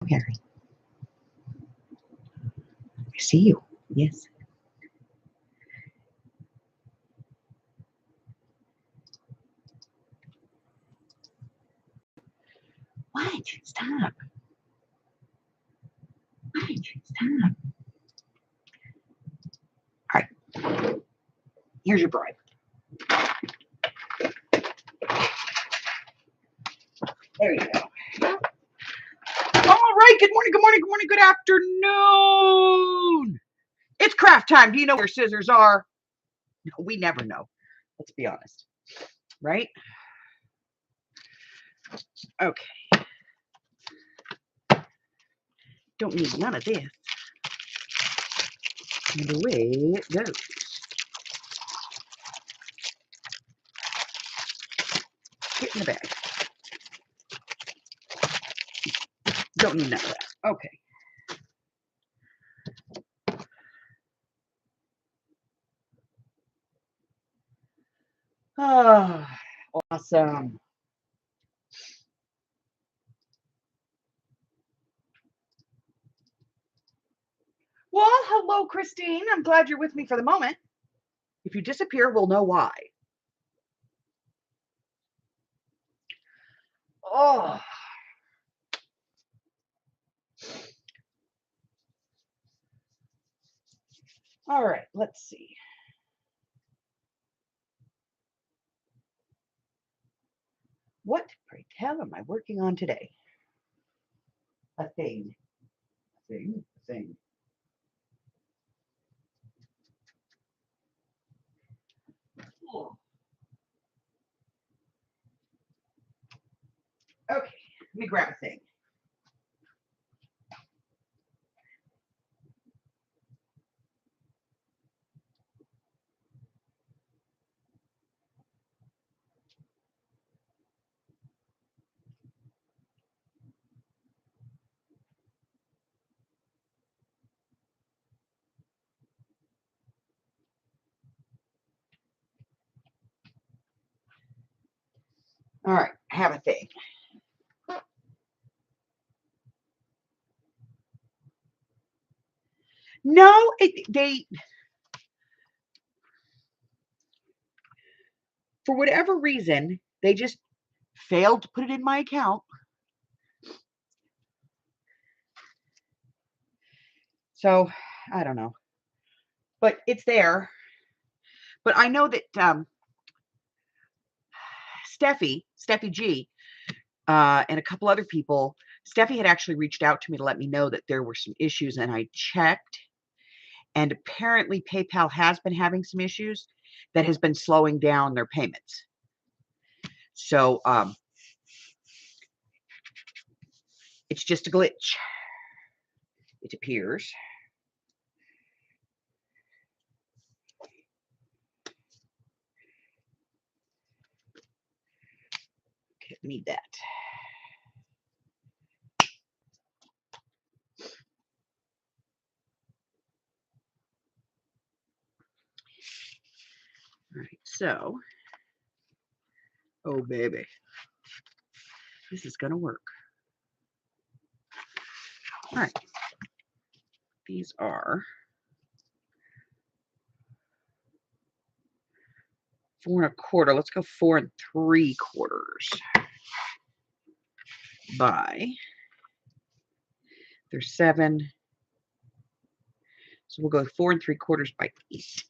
Harry. I see you. Yes. What? Stop. What? Stop. All right. Here's your bribe. There you go. All right. Good morning. Good morning. Good morning. Good afternoon. It's craft time. Do you know where scissors are? No, we never know. Let's be honest. Right? Okay. Don't need none of this. And away it goes. Get in the bag. Don't need none of that. Okay. Oh, awesome. Well, hello, Christine. I'm glad you're with me for the moment. If you disappear, we'll know why. Oh. All right, let's see. What, pray tell, am I working on today? A thing. A thing. A thing. Oh. Okay, let me grab a thing. All right, I have a thing. No, they, for whatever reason, they just failed to put it in my account. So, I don't know. But it's there. But I know that Steffi G, and a couple other people, Steffi had actually reached out to me to let me know that there were some issues, and I checked. And apparently PayPal has been having some issues that has been slowing down their payments. So it's just a glitch, it appears. Okay, need that. All right, so, oh baby, this is gonna work. All right, these are 4 1/4. Let's go 4 3/4 by, there's 7. So we'll go 4 3/4 by 8.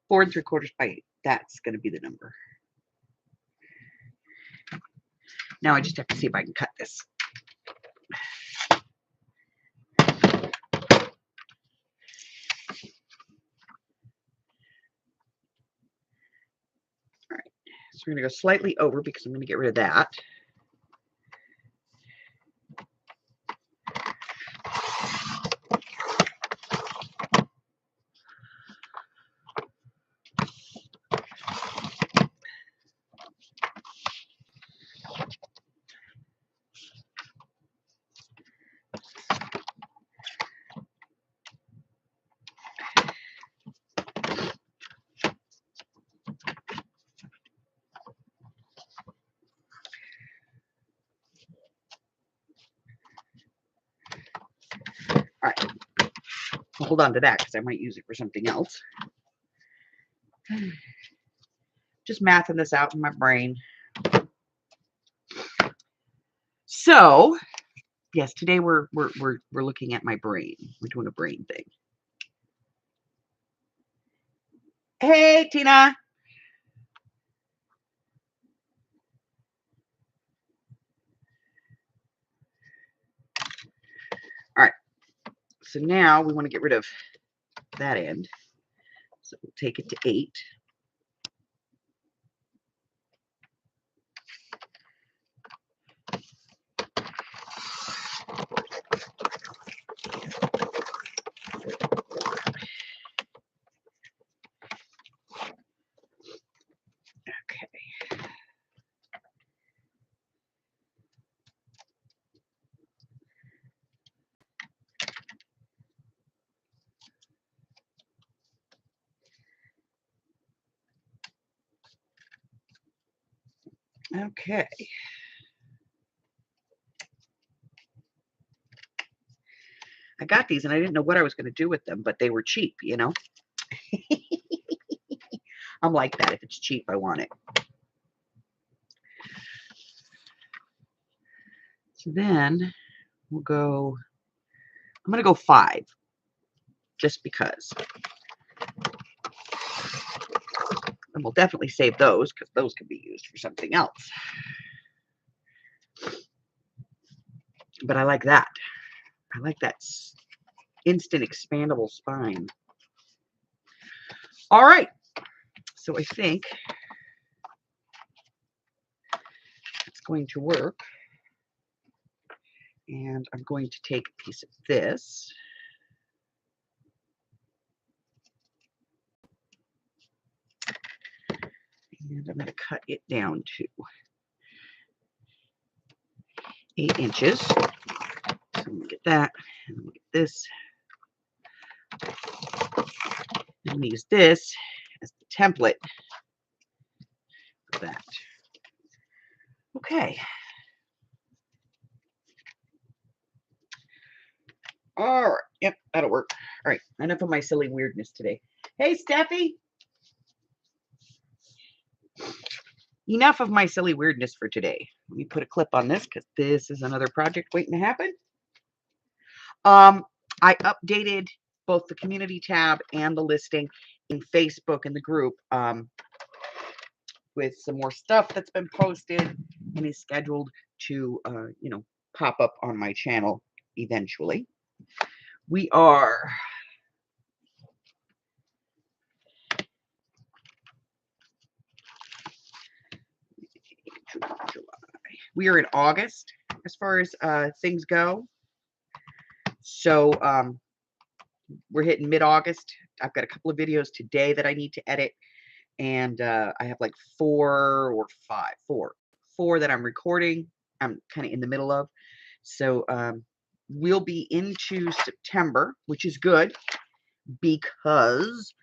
4 3/4 by 8. That's going to be the number. Now I just have to see if I can cut this. All right, so we're going to go slightly over because I'm going to get rid of that. hold on to that because I might use it for something else. Just mathing this out in my brain. So, yes, today we're looking at my brain. We're doing a brain thing. Hey, Tina. All right. So now we want to get rid of that end. So we'll take it to 8. Okay. I got these and I didn't know what I was going to do with them, but they were cheap, you know. I'm like that. If it's cheap, I want it. So then we'll go, I'm going to go 5, just because. And we'll definitely save those because those can be used for something else. But I like that. I like that instant expandable spine. All right. So I think it's going to work. And I'm going to take a piece of this. And I'm going to cut it down to 8 inches. So I'm going to get that. And I'm going to get this. I'm going to use this as the template for that. Okay. All right. Yep, that'll work. All right. Enough of my silly weirdness today. Hey, Steffi. Enough of my silly weirdness for today. Let me put a clip on this because this is another project waiting to happen. I updated both the community tab and the listing in Facebook in the group with some more stuff that's been posted and is scheduled to, pop up on my channel eventually. We are in August as far as things go. So we're hitting mid-August. I've got a couple of videos today that I need to edit. And I have like 4 that I'm recording. I'm kind of in the middle of. So we'll be into September, which is good because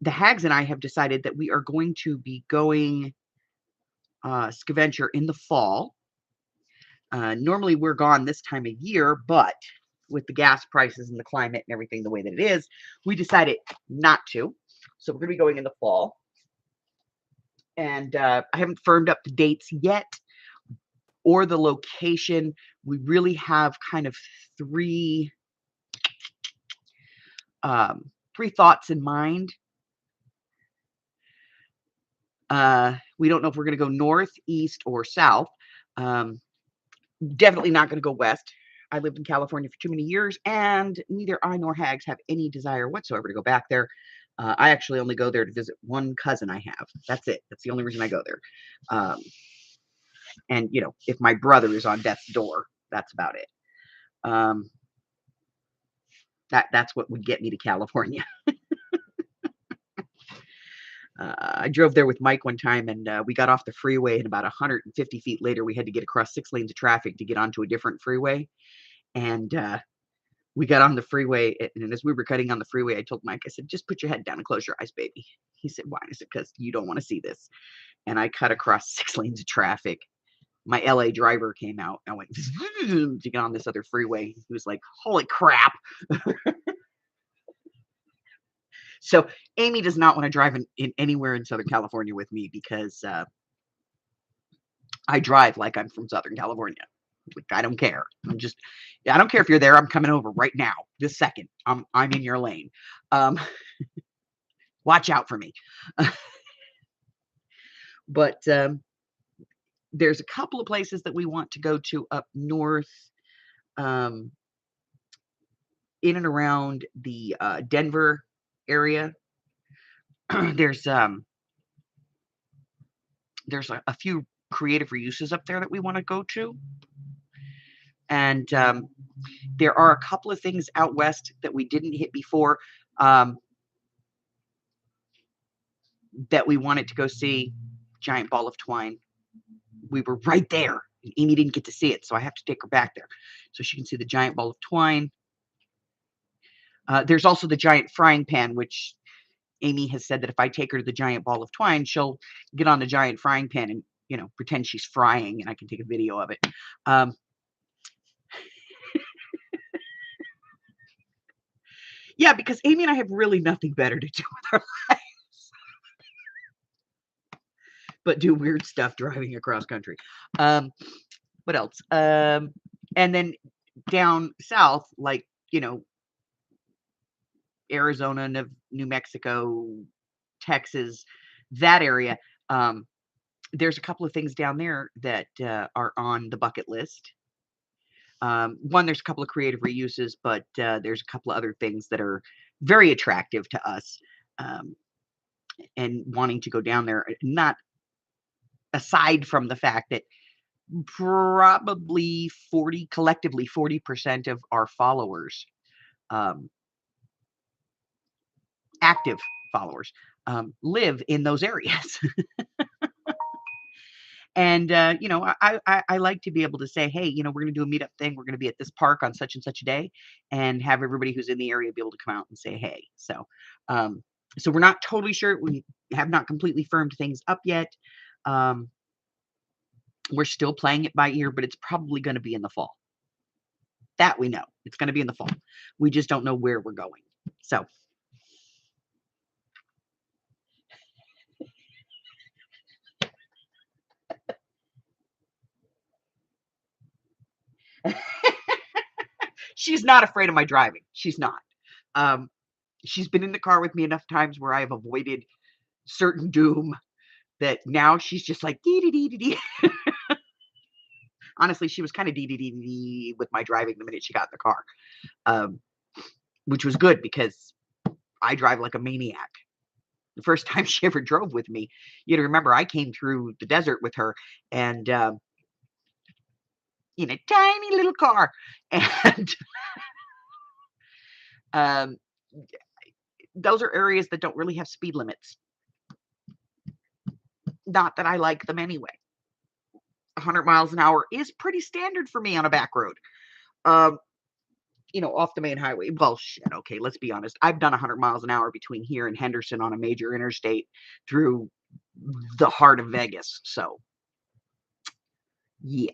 the Hags and I have decided that we are going to be going scavenger in the fall. Normally we're gone this time of year, but with the gas prices and the climate and everything the way that it is, we decided not to. So we're going to be going in the fall. And I haven't firmed up the dates yet or the location. We really have kind of three thoughts in mind. We don't know if we're going to go north, east, or south. Definitely not going to go west. I lived in California for too many years, and neither I nor Hags have any desire whatsoever to go back there. I actually only go there to visit one cousin I have. That's it. That's the only reason I go there. And, if my brother is on death's door, that's about it. That's what would get me to California. I drove there with Mike one time, and we got off the freeway, and about 150 feet later, we had to get across 6 lanes of traffic to get onto a different freeway. And we got on the freeway, and as we were cutting on the freeway, I told Mike, I said, just put your head down and close your eyes, baby. He said, why? I said, because you don't want to see this. And I cut across 6 lanes of traffic my LA driver came out. And I went to get on this other freeway. He was like, holy crap. So Amy does not want to drive in anywhere in Southern California with me because I drive like I'm from Southern California. Like, I don't care. I don't care if you're there. I'm coming over right now, this second. I'm in your lane. Watch out for me. But there's a couple of places that we want to go to up north, in and around the Denver area. There's a few creative reuses up there that we want to go to. And there are a couple of things out west that we didn't hit before, that we wanted to go see. Giant ball of twine. We were right there. Amy didn't get to see it, so I have to take her back there so she can see the giant ball of twine. There's also the giant frying pan, which Amy has said that if I take her to the giant ball of twine, she'll get on the giant frying pan and, pretend she's frying, and I can take a video of it. Yeah, because Amy and I have really nothing better to do with our lives but do weird stuff driving across country. What else? And then down south, like, Arizona, New Mexico, Texas, that area. There's a couple of things down there that are on the bucket list. One, there's a couple of creative reuses, but there's a couple of other things that are very attractive to us, and wanting to go down there. Not aside from the fact that probably collectively 40% of our followers, active followers, live in those areas. And, I like to be able to say, hey, we're going to do a meetup thing. We're going to be at this park on such and such a day, and have everybody who's in the area be able to come out and say, hey. So, so we're not totally sure. We have not completely firmed things up yet. We're still playing it by ear, but it's probably going to be in the fall. That we know. It's going to be in the fall. We just don't know where we're going. So. She's not afraid of my driving. She's not. She's been in the car with me enough times where I have avoided certain doom that now she's just like, dee dee dee dee dee. Honestly, she was kind of dee dee dee dee dee with my driving the minute she got in the car, which was good because I drive like a maniac. The first time she ever drove with me, you know, remember I came through the desert with her, and in a tiny little car, and those are areas that don't really have speed limits. Not that I like them anyway. 100 miles an hour is pretty standard for me on a back road. Off the main highway. Well, shit, okay, let's be honest. I've done 100 miles an hour between here and Henderson on a major interstate through the heart of Vegas. So, yeah.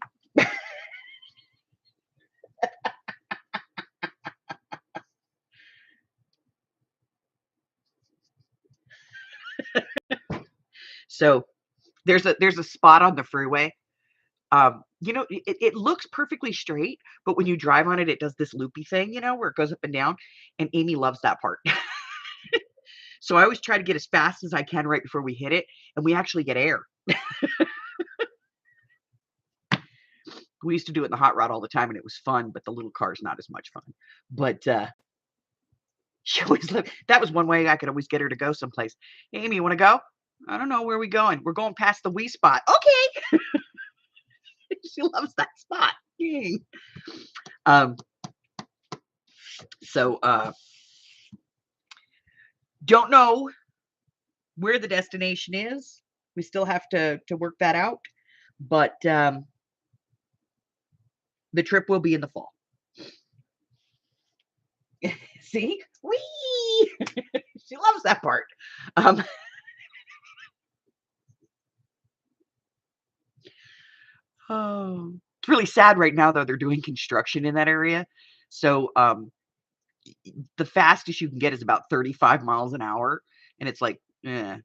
So, there's a spot on the freeway. It looks perfectly straight, but when you drive on it, it does this loopy thing, where it goes up and down. And Amy loves that part. So I always try to get as fast as I can right before we hit it, and we actually get air. We used to do it in the hot rod all the time, and it was fun, but the little car is not as much fun. But she always lived. That was one way I could always get her to go someplace. Hey, Amy, you want to go? I don't know. Where are we going? We're going past the wee spot. Okay. She loves that spot. Yay. So don't know where the destination is. We still have to work that out, but the trip will be in the fall. See? Whee! She loves that part. really sad right now, though. They're doing construction in that area. So the fastest you can get is about 35 miles an hour. And it's like, eh,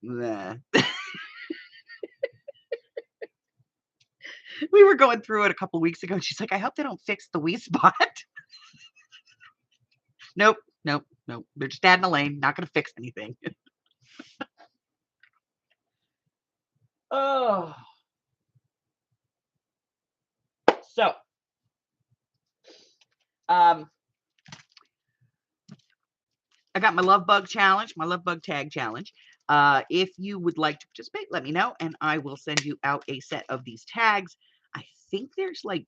nah. We were going through it a couple weeks ago. And she's like, I hope they don't fix the wee spot. Nope, nope, nope. They're just adding a lane, not going to fix anything. Oh. So, I got my love bug challenge, my love bug tag challenge. If you would like to participate, let me know, and I will send you out a set of these tags. I think there's like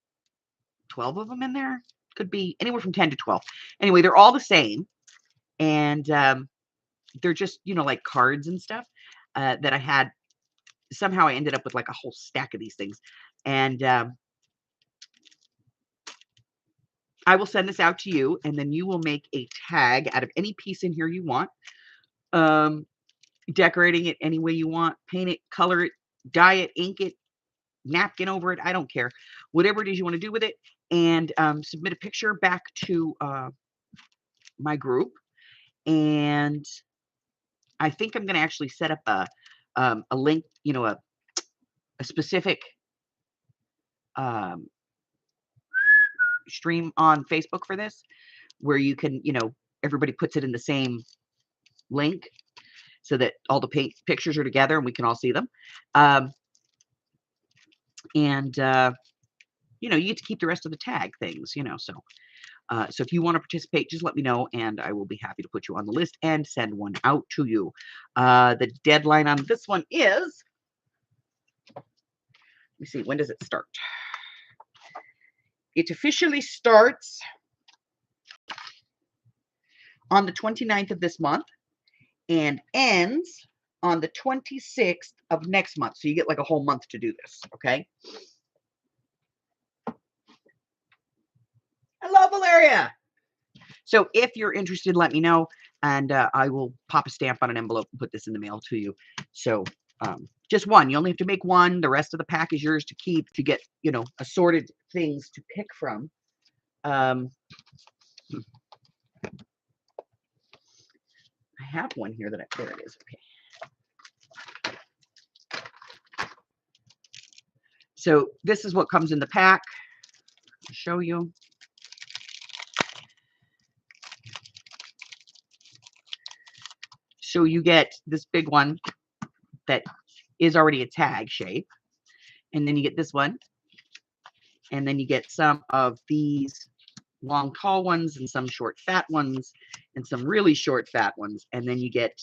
12 of them in there. Could be anywhere from 10 to 12. Anyway, they're all the same, and they're just, like cards and stuff that I had. Somehow I ended up with like a whole stack of these things, and I will send this out to you, and then you will make a tag out of any piece in here you want. Decorating it any way you want, paint it, color it, dye it, ink it, napkin over it. I don't care. Whatever it is you want to do with it, and submit a picture back to my group. And I think I'm going to actually set up a link, a specific stream on Facebook for this, where you can, everybody puts it in the same link so that all the pictures are together and we can all see them. And you get to keep the rest of the tag things, so if you want to participate, just let me know, and I will be happy to put you on the list and send one out to you. The deadline on this one is, let me see, when does it start? It officially starts on the 29th of this month and ends on the 26th of next month. So you get like a whole month to do this, okay? Hello, Valeria. So if you're interested, let me know, and I will pop a stamp on an envelope and put this in the mail to you. So just one. You only have to make one. The rest of the pack is yours to keep, to get, assorted things to pick from. I have one here that there it is. Okay. So this is what comes in the pack. I'll show you. So you get this big one that is already a tag shape. And then you get this one. And then you get some of these long, tall ones, and some short, fat ones, and some really short, fat ones. And then you get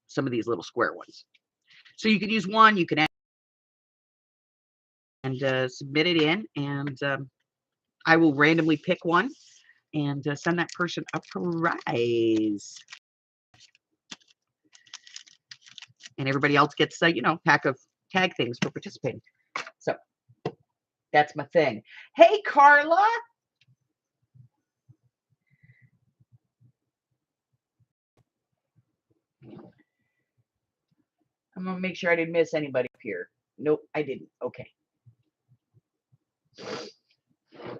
some of these little square ones. So you can use one, you can add and submit it in, and I will randomly pick one and send that person a prize. And everybody else gets a, pack of tag things for participating. So that's my thing. Hey, Carla. I'm going to make sure I didn't miss anybody up here. Nope, I didn't. Okay. All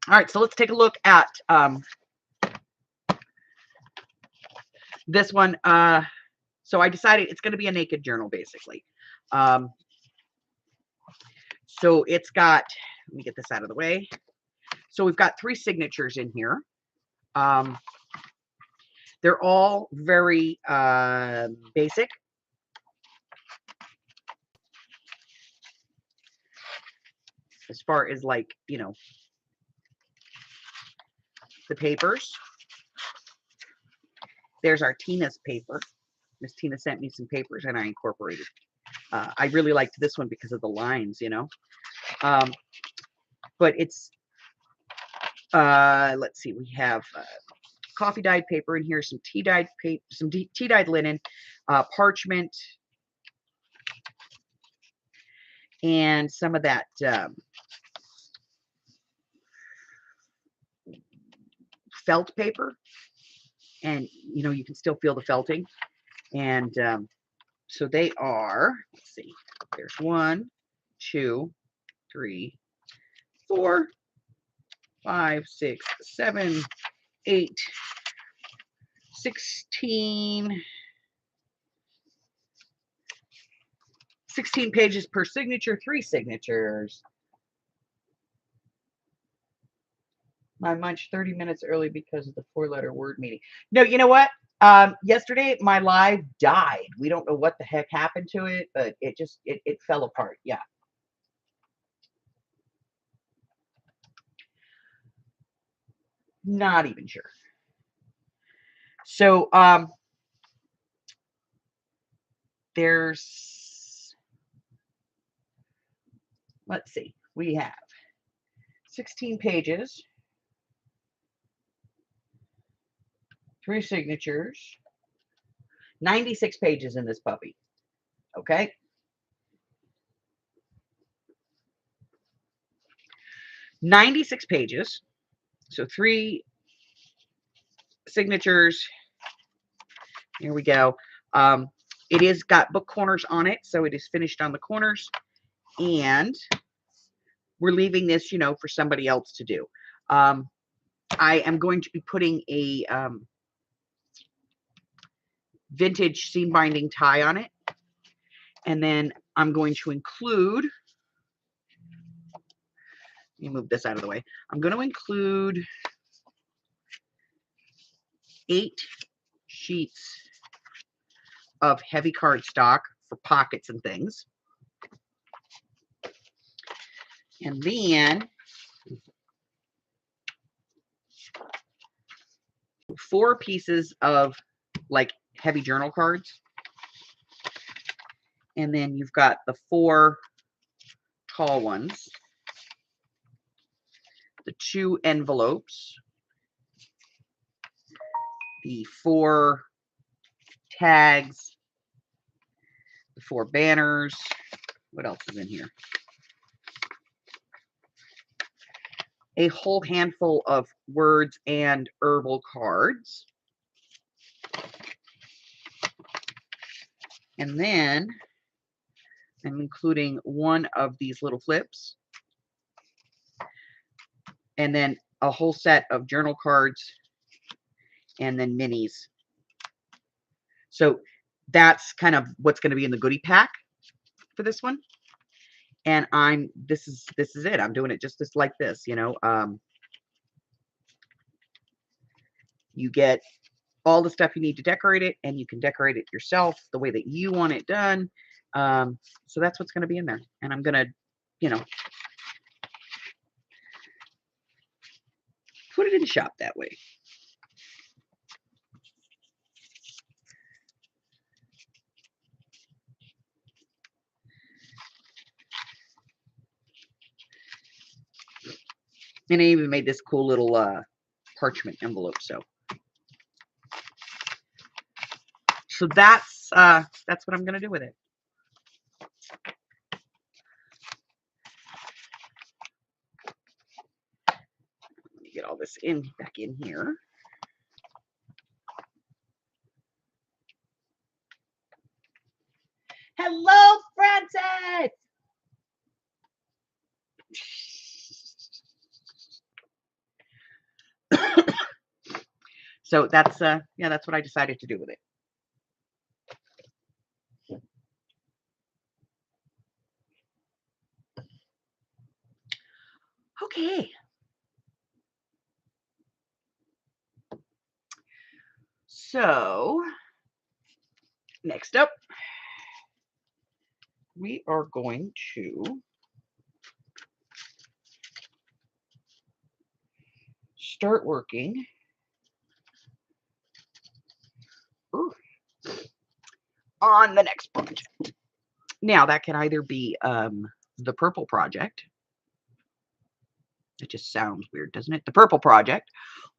right, so let's take a look at this one. So I decided it's going to be a naked journal, basically. So it's got, let me get this out of the way. So we've got 3 signatures in here. They're all very basic. As far as like, the papers. There's our Tina's paper. Miss Tina sent me some papers and I incorporated. I really liked this one because of the lines, but it's, let's see, we have coffee dyed paper in here, some tea dyed paper, some tea dyed linen, parchment, and some of that felt paper. And, you can still feel the felting. And so they are, let's see, there's 1, 2, 3, 4, 5, 6, 7, 8, 16 pages per signature, 3 signatures. My lunch 30 minutes early because of the 4-letter word meeting. No, you know what? Yesterday my live died. We don't know what the heck happened to it, but it fell apart. Yeah. Not even sure. So there's, let's see, we have 16 pages, 3 signatures, 96 pages in this puppy. Okay. 96 pages. So 3 signatures. Here we go. It is got book corners on it, so it is finished on the corners. And we're leaving this, for somebody else to do. I am going to be putting a vintage seam binding tie on it. And then I'm going to include, let me move this out of the way. I'm going to include 8 sheets of heavy cardstock for pockets and things. And then 4 pieces of like heavy journal cards. And then you've got the 4 tall ones, the 2 envelopes, the 4 tags, the 4 banners. What else is in here? A whole handful of words and herbal cards. And then I'm including 1 of these little flips. And then a whole set of journal cards and then minis. So that's kind of what's going to be in the goodie pack for this one. And this is it. I'm doing it just like this, you get all the stuff you need to decorate it, and you can decorate it yourself the way that you want it done. So that's what's going to be in there. And I'm going to, put it in the shop that way. And I even made this cool little parchment envelope. So that's what I'm going to do with it. Let me get all this back in here. Hello, Francis. So that's what I decided to do with it. Okay. So next up, we are going to start working on the next project. Now that can either be the purple project. It just sounds weird, doesn't it? The purple project,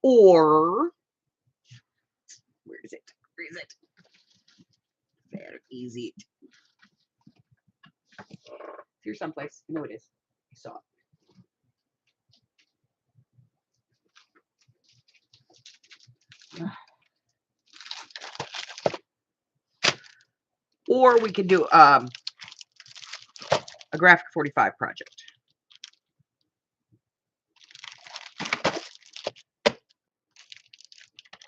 or where is it? Where is it? There, easy. Here someplace. I know it is. I saw it. Or we could do a graphic 45 project.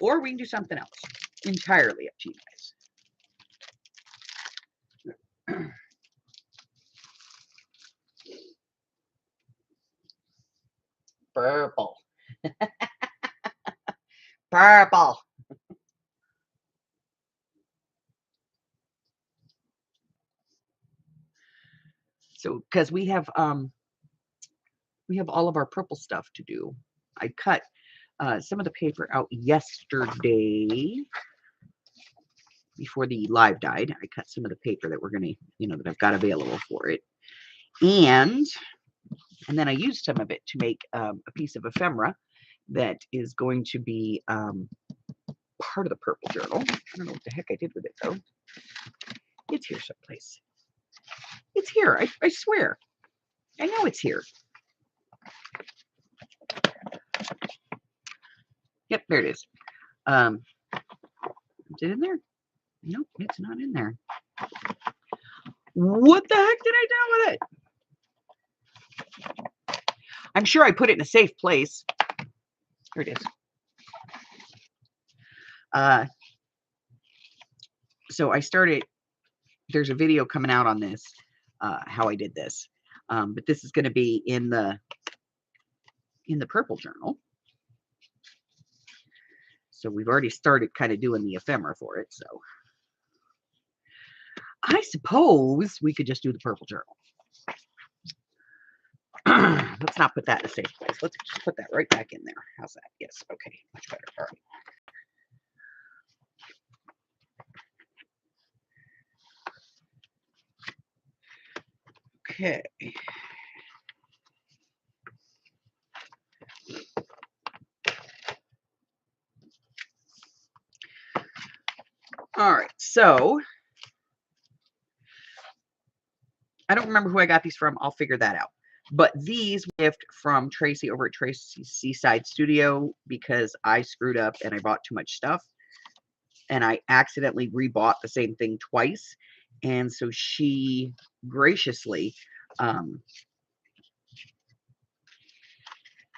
Or we can do something else. Entirely up to you guys. Purple. Purple. So, because we have all of our purple stuff to do. I cut some of the paper out yesterday before the live died. I cut some of the paper that we're gonna, that I've got available for it, and then I used some of it to make a piece of ephemera that is going to be part of the purple journal. I don't know what the heck I did with it though. It's here someplace. It's here. I swear. I know it's here. Yep, there it is. Is it in there? Nope, it's not in there. What the heck did I do with it? I'm sure I put it in a safe place. Here it is. So I started, there's a video coming out on this, how I did this. But this is going to be in the purple journal. So we've already started kind of doing the ephemera for it. So I suppose we could just do the purple journal. Let's not put that in a safe place. Let's just put that right back in there. How's that? Yes. Okay. Much better. All right. Okay. All right. So I don't remember who I got these from. I'll figure that out. But these gift from Tracy over at Tracy's Seaside Studio because I screwed up and I bought too much stuff. And I accidentally rebought the same thing twice. And so she graciously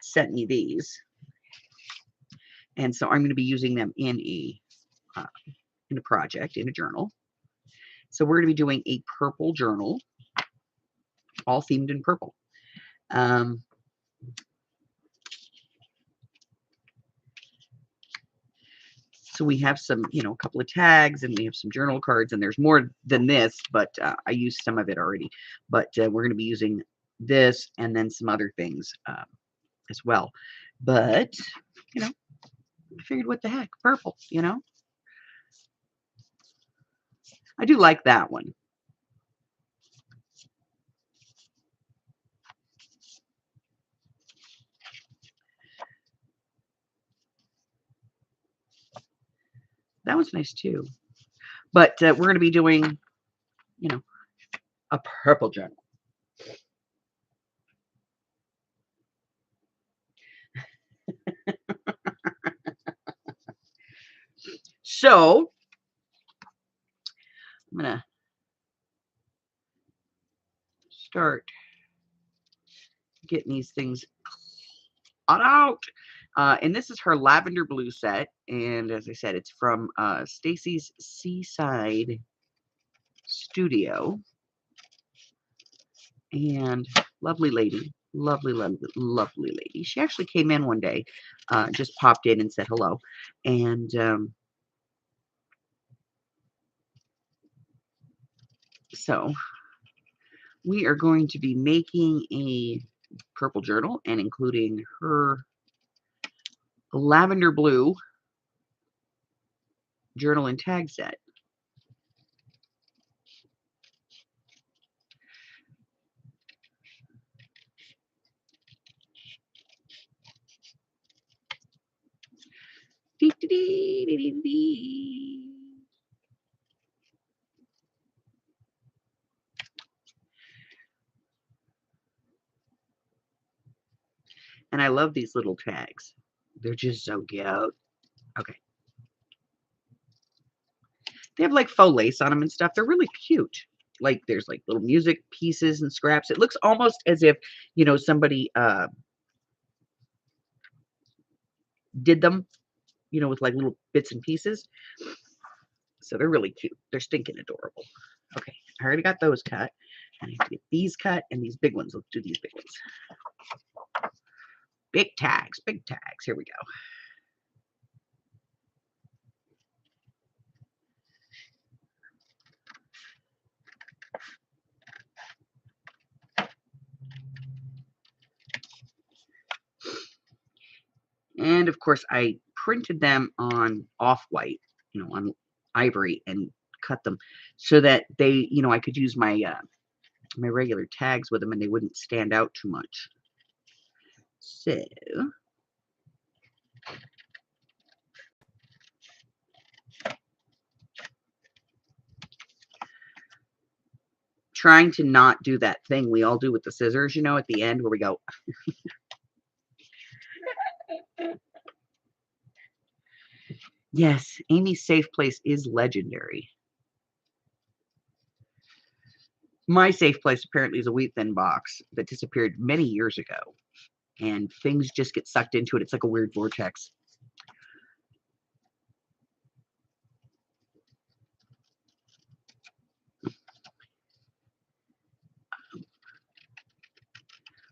sent me these. And so I'm going to be using them in a project, in a journal. So we're going to be doing a purple journal, all themed in purple. So we have some, a couple of tags, and we have some journal cards, and there's more than this, but I used some of it already. But we're going to be using this and then some other things as well. But, I figured what the heck, purple, I do like that one. That was nice too. But we're going to be doing, a purple journal. So I'm going to start getting these things out. And this is her lavender blue set. And as I said, it's from Stacy's Seaside Studio. And lovely lady. Lovely, lovely, lovely lady. She actually came in one day, just popped in and said hello. And so we are going to be making a purple journal and including her lavender blue journal and tag set. Dee, dee, dee, dee, dee, dee. And I love these little tags. They're just so cute. Okay. They have like faux lace on them and stuff. They're really cute. Like there's like little music pieces and scraps. It looks almost as if, somebody did them, you know, with like little bits and pieces. So they're really cute. They're stinking adorable. Okay, I already got those cut. I need to get these cut and these big ones. Let's do these big ones. Big tags, big tags. Here we go. And of course, I printed them on off-white, you know, on ivory, and cut them so that they, you know, I could use my my regular tags with them and they wouldn't stand out too much. So trying to not do that thing we all do with the scissors, you know, at the end where we go. Yes, Amy's safe place is legendary. My safe place apparently is a wheat thin box that disappeared many years ago, and things just get sucked into it. It's like a weird vortex.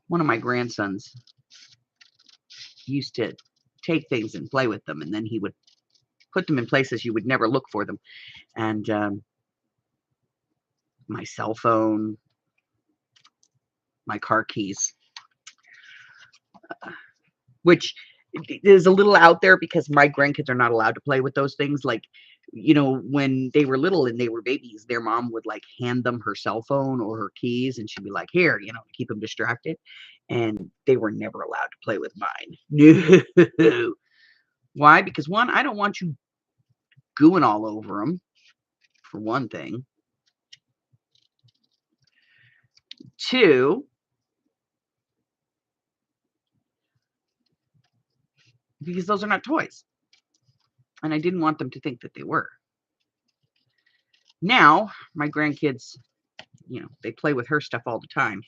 One of my grandsons used to take things and play with them, and then he would put them in places you would never look for them. And my cell phone, my car keys, which is a little out there because my grandkids are not allowed to play with those things. Like, you know, when they were little and they were babies, their mom would like hand them her cell phone or her keys, and she'd be like, here, you know, to keep them distracted. And they were never allowed to play with mine. No. Why? Because one, I don't want you gooing all over them, for one thing. Two, because those are not toys. And I didn't want them to think that they were. Now, my grandkids, you know, they play with her stuff all the time.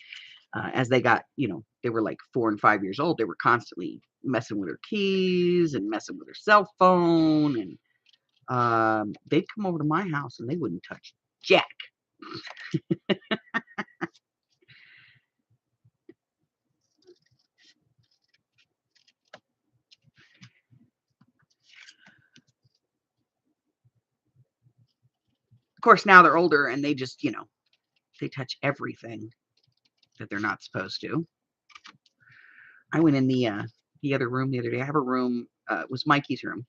As they got, you know, they were like 4 and 5 years old, they were constantly messing with her keys and messing with her cell phone. And they'd come over to my house and they wouldn't touch jack. Of course, now they're older and they just, you know, they touch everything that they're not supposed to. I went in the other room the other day. I have a room, it was Mikey's room,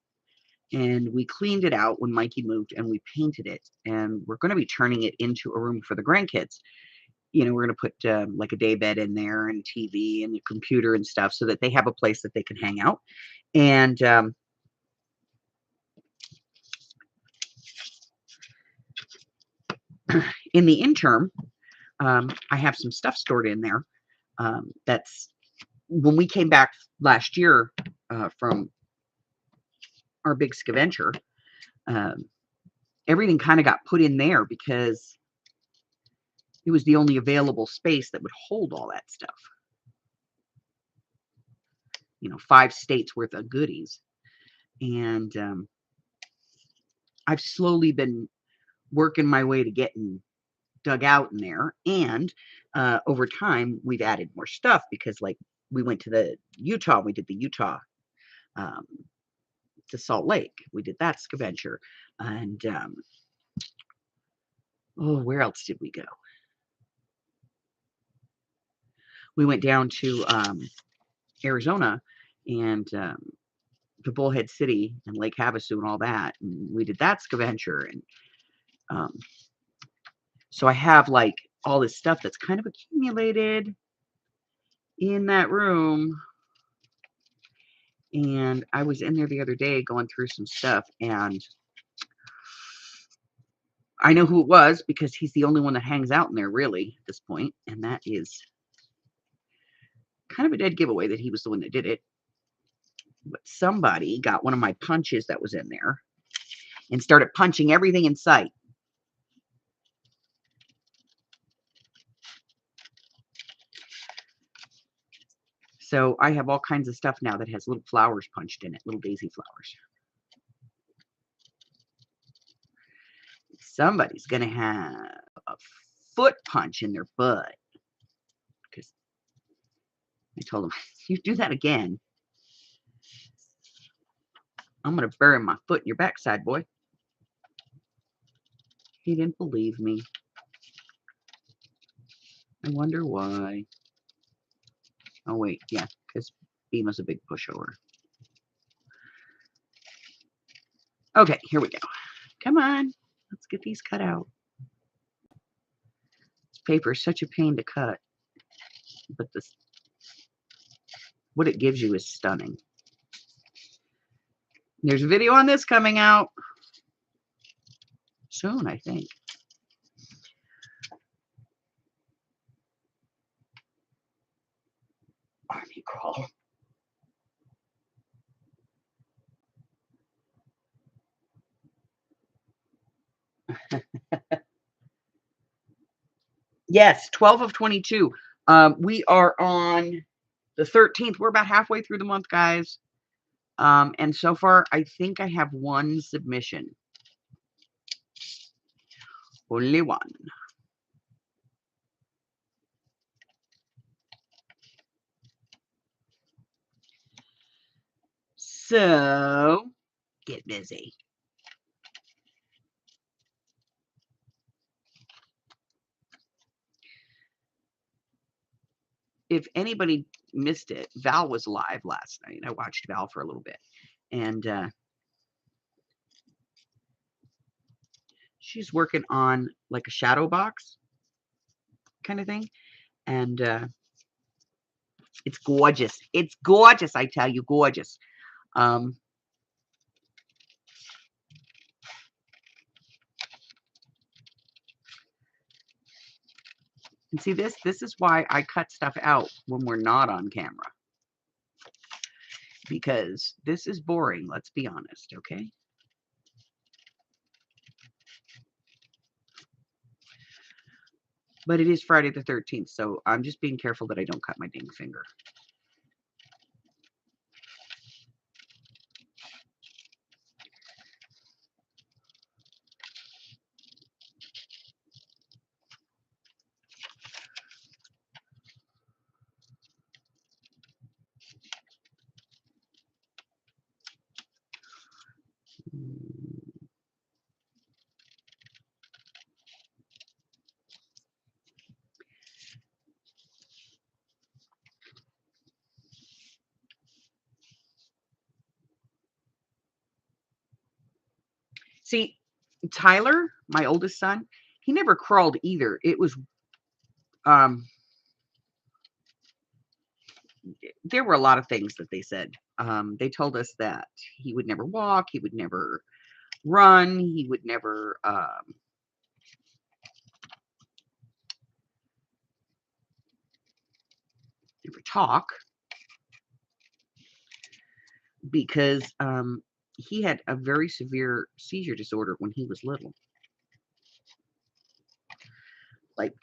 and we cleaned it out when Mikey moved and we painted it. And we're going to be turning it into a room for the grandkids. You know, we're going to put like a day bed in there and TV and a computer and stuff so that they have a place that they can hang out. And in the interim, I have some stuff stored in there. That's when we came back last year from our big scavenger, everything kind of got put in there because it was the only available space that would hold all that stuff. You know, 5 states worth of goodies. And I've slowly been working my way to getting dug out in there. And over time, we've added more stuff because, like, we went to the Utah, we did the Utah um, to Salt Lake. We did that scavenger. And oh, where else did we go? We went down to Arizona and to Bullhead City and Lake Havasu and all that. And we did that scavenger. And so I have like all this stuff that's kind of accumulated in that room. And I was in there the other day going through some stuff, and I know who it was because he's the only one that hangs out in there really at this point, and that is kind of a dead giveaway that he was the one that did it. But somebody got one of my punches that was in there and started punching everything in sight. So I have all kinds of stuff now that has little flowers punched in it, little daisy flowers. Somebody's going to have a foot punch in their butt. Because I told him, if you do that again, I'm going to bury my foot in your backside, boy. He didn't believe me. I wonder why. Oh, wait. Yeah, because Beema's a big pushover. Okay, here we go. Come on. Let's get these cut out. This paper is such a pain to cut. But this, what it gives you is stunning. There's a video on this coming out soon, I think. Army crawl. Yes, 12 of 22. We are on the 13th. We're about halfway through the month, guys. And so far, I think I have one submission. Only one. So, get busy. If anybody missed it, Val was live last night. I watched Val for a little bit. And she's working on like a shadow box kind of thing. And it's gorgeous. It's gorgeous, I tell you, gorgeous. And see, this is why I cut stuff out when we're not on camera. Because this is boring, let's be honest, okay? But it is Friday the 13th, so I'm just being careful that I don't cut my dang finger. See, Tyler, my oldest son, he never crawled either. It was, there were a lot of things that they said. They told us that he would never walk, he would never run, he would never, never talk. Because he had a very severe seizure disorder when he was little. Like,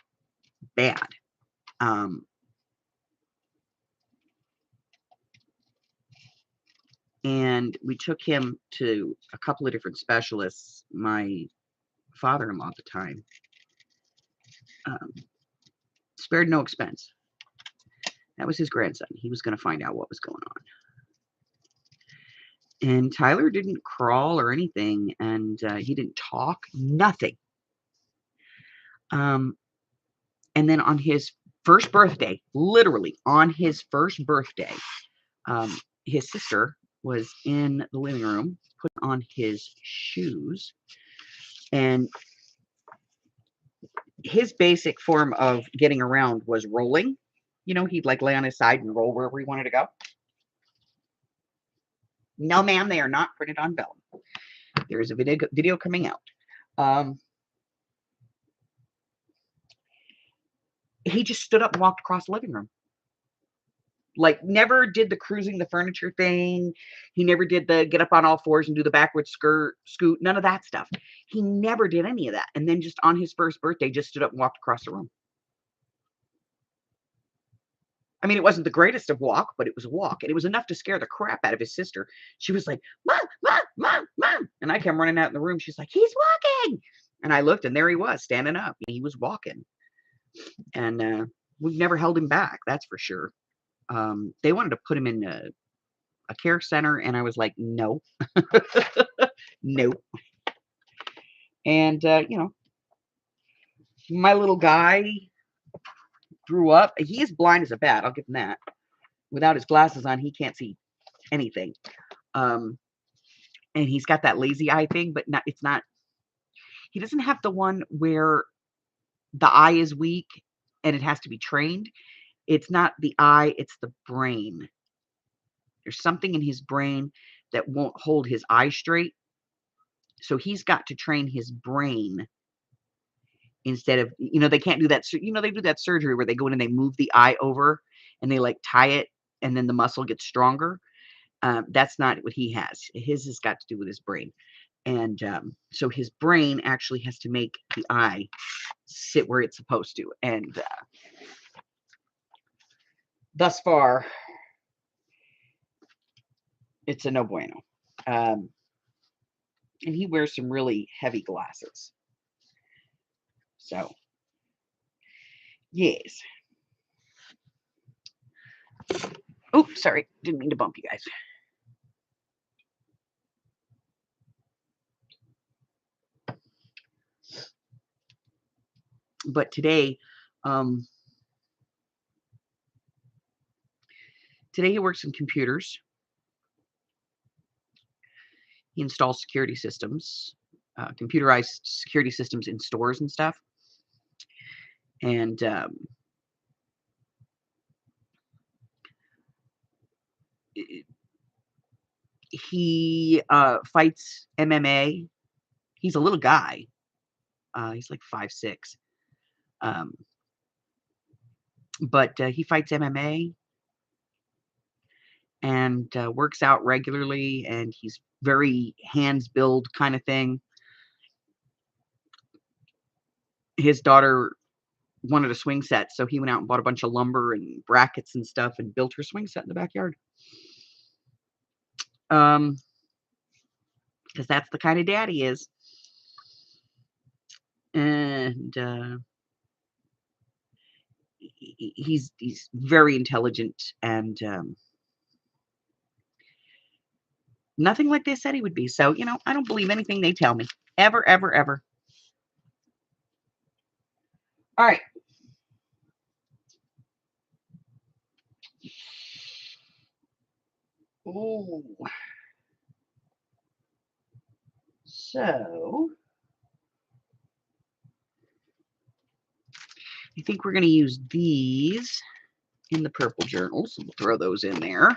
bad. And we took him to a couple of different specialists. My father-in-law at the time spared no expense. That was his grandson. He was going to find out what was going on. And Tyler didn't crawl or anything, and he didn't talk, nothing. And then on his first birthday, literally on his first birthday, his sister was in the living room, put on his shoes, and his basic form of getting around was rolling. You know, he'd like lay on his side and roll wherever he wanted to go. No, ma'am, they are not printed on vellum. There is a video coming out. He just stood up and walked across the living room. Like, never did the cruising the furniture thing. He never did the get up on all fours and do the backward scoot. None of that stuff. He never did any of that. And then just on his first birthday, just stood up and walked across the room. I mean, it wasn't the greatest of walk, but it was a walk. And it was enough to scare the crap out of his sister. She was like, Mom, Mom, Mom, Mom. And I came running out in the room. She's like, he's walking. And I looked, and there he was, standing up. He was walking. And we've never held him back, that's for sure. They wanted to put him in a care center, and I was like, no. Nope. And, my little guy grew up. He is blind as a bat, I'll give him that. Without his glasses on, he can't see anything. And he's got that lazy eye thing, but it's not, he doesn't have the one where the eye is weak and it has to be trained. It's not the eye, it's the brain. There's something in his brain that won't hold his eye straight. So he's got to train his brain instead of, they can't do that. They do that surgery where they go in and they move the eye over and they like tie it and then the muscle gets stronger. That's not what he has. His has got to do with his brain. And so his brain actually has to make the eye sit where it's supposed to. And thus far, it's a no bueno. And he wears some really heavy glasses. So, yes. Oh, sorry. Didn't mean to bump you guys. But today he works in computers. He installs security systems, computerized security systems in stores and stuff. And he fights MMA. He's a little guy. He's like 5'6". But he fights MMA and works out regularly, and he's very hands build kind of thing. His daughter wanted a swing set, so he went out and bought a bunch of lumber and brackets and stuff and built her swing set in the backyard. Because that's the kind of dad he is. And he's very intelligent and nothing like they said he would be. So, I don't believe anything they tell me. Ever, ever, ever. All right. Oh. So, I think we're going to use these in the purple journals. We'll throw those in there.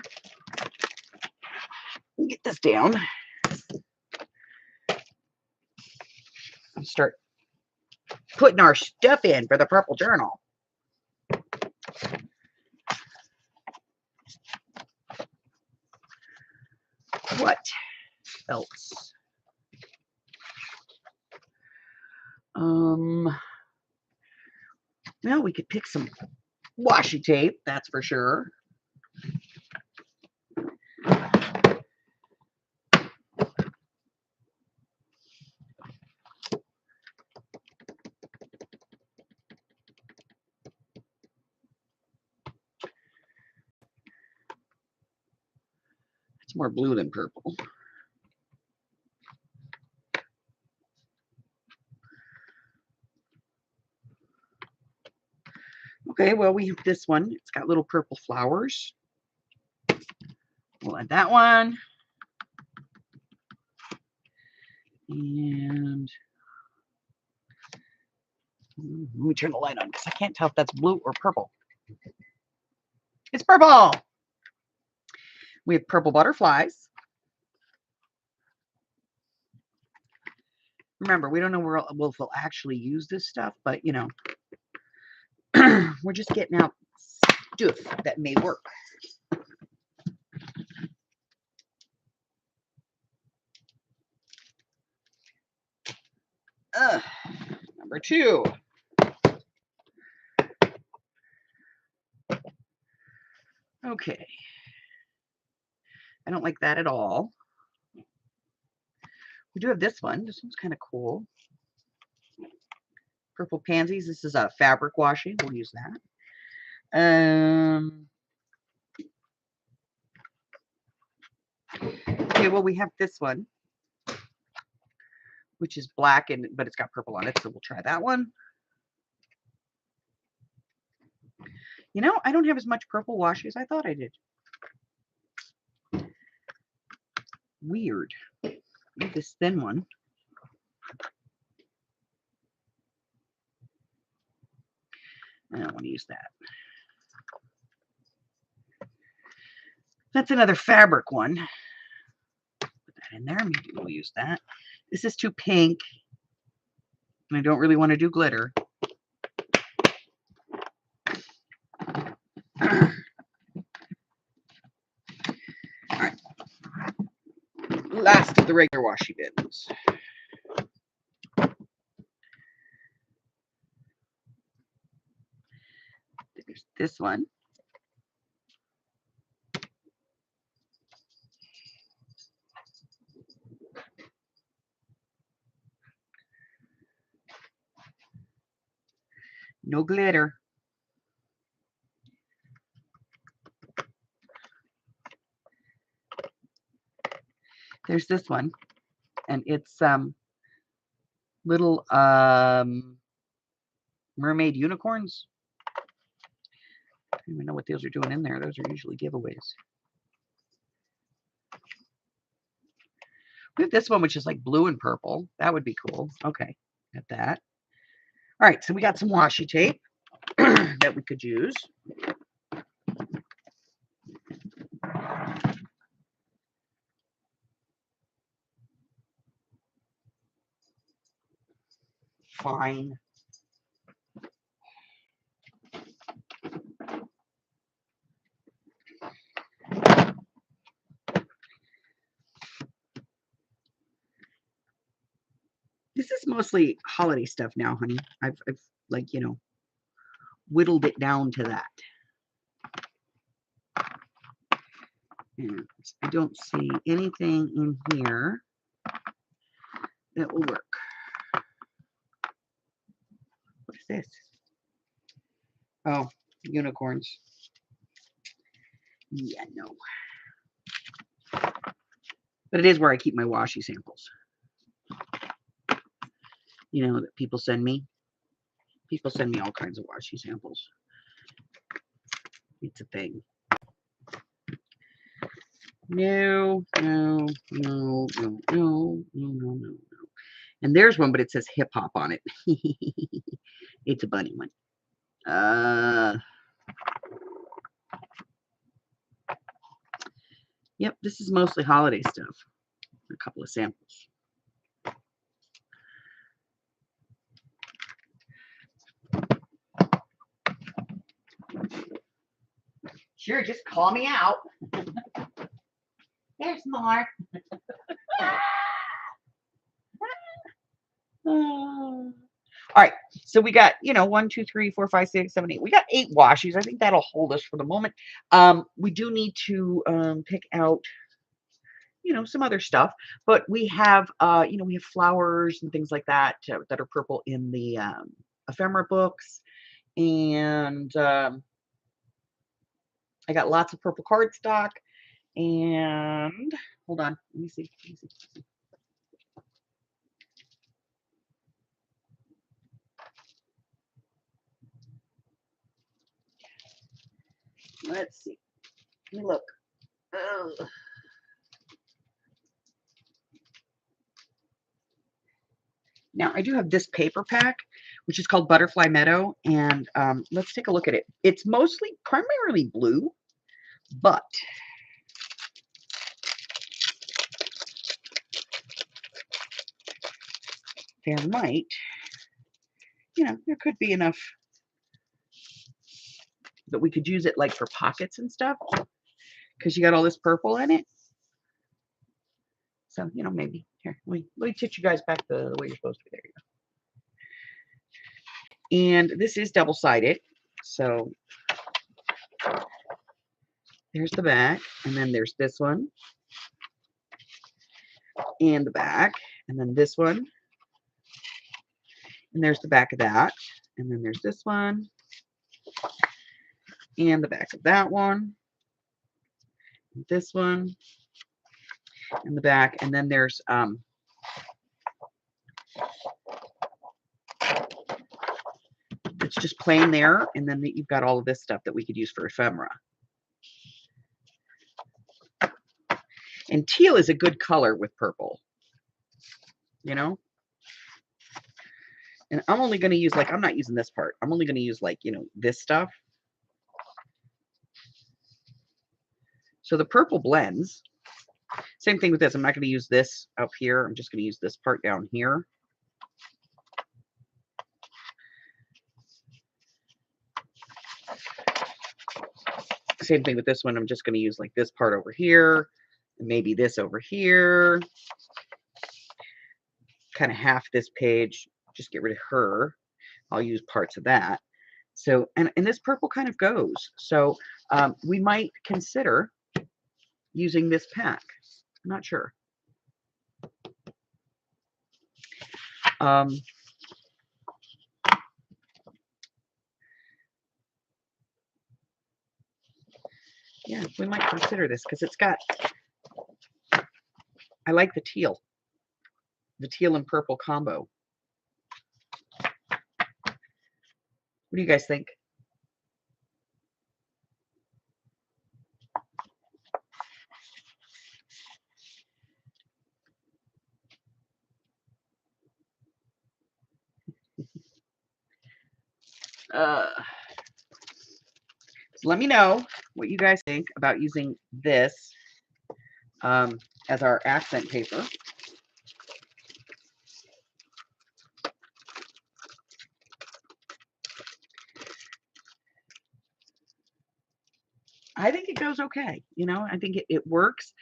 Get this down. And start putting our stuff in for the purple journal. What else? Well, we could pick some washi tape, that's for sure. It's more blue than purple. Okay, well, we have this one. It's got little purple flowers. We'll add that one. And let me turn the light on because I can't tell if that's blue or purple. It's purple. We have purple butterflies. Remember, we don't know where we'll actually use this stuff, but, we're just getting out stuff that may work. Number 2. Okay. I don't like that at all. We do have this one. This one's kind of cool. Purple Pansies. This is a fabric washi. We'll use that. Okay, well, we have this one, which is black, but it's got purple on it, so we'll try that one. You know, I don't have as much purple washi as I thought I did. Weird. This thin one. I don't want to use that. That's another fabric one. Put that in there. Maybe we'll use that. This is too pink. And I don't really want to do glitter. All right. Last of the regular washi bins. There's this one. No glitter. There's this one, and it's little mermaid unicorns. I don't even know what those are doing in there. Those are usually giveaways. We have this one, which is like blue and purple. That would be cool. Okay, got that. All right, so we got some washi tape that we could use. Fine. This is mostly holiday stuff now, honey. I've like, you know, whittled it down to that. And I don't see anything in here that will work. What is this? Oh, unicorns. Yeah, no. But it is where I keep my washi samples. You know, that people send me. People send me all kinds of washi samples. It's a thing. No, no, no, no, no, no, no, no. And there's one, but it says hip hop on it. It's a bunny one. Yep, this is mostly holiday stuff. A couple of samples. Sure, just call me out. There's more. All right, so we got, you know, 1, 2, 3, 4, 5, 6, 7, 8. We got 8 washies. I think that'll hold us for the moment. We do need to pick out, you know, some other stuff, but we have, you know, we have flowers and things like that that are purple in the ephemera books, and I got lots of purple cardstock. And hold on, let me see. Let's see. Let me look. Oh. Now, I do have this paper pack, which is called Butterfly Meadow, and let's take a look at it. It's primarily blue, but there might, you know, there could be enough that we could use it like for pockets and stuff, because you got all this purple in it. So, you know, maybe. Here, let me teach you guys back the way you're supposed to be. There you go. And this is double-sided. So there's the back, and then there's this one, and the back, and then this one, And there's the back of that. And then there's this one. And the back of that one. And this one. And the back. And then there's it's just plain there. And then you've got all of this stuff that we could use for ephemera. And teal is a good color with purple. You know? And I'm only going to use, like, I'm not using this part. I'm only going to use, like, you know, this stuff. So the purple blends. Same thing with this. I'm not going to use this up here. I'm just going to use this part down here. Same thing with this one. I'm just going to use, like, this part over here. And maybe this over here. Kind of half this page. Just get rid of her. I'll use parts of that. So, and this purple kind of goes. So we might consider using this pack. I'm not sure. Yeah, we might consider this because it's got, I like the teal and purple combo. What do you guys think? So let me know what you guys think about using this as our accent paper. I think it goes okay. You know, I think it works.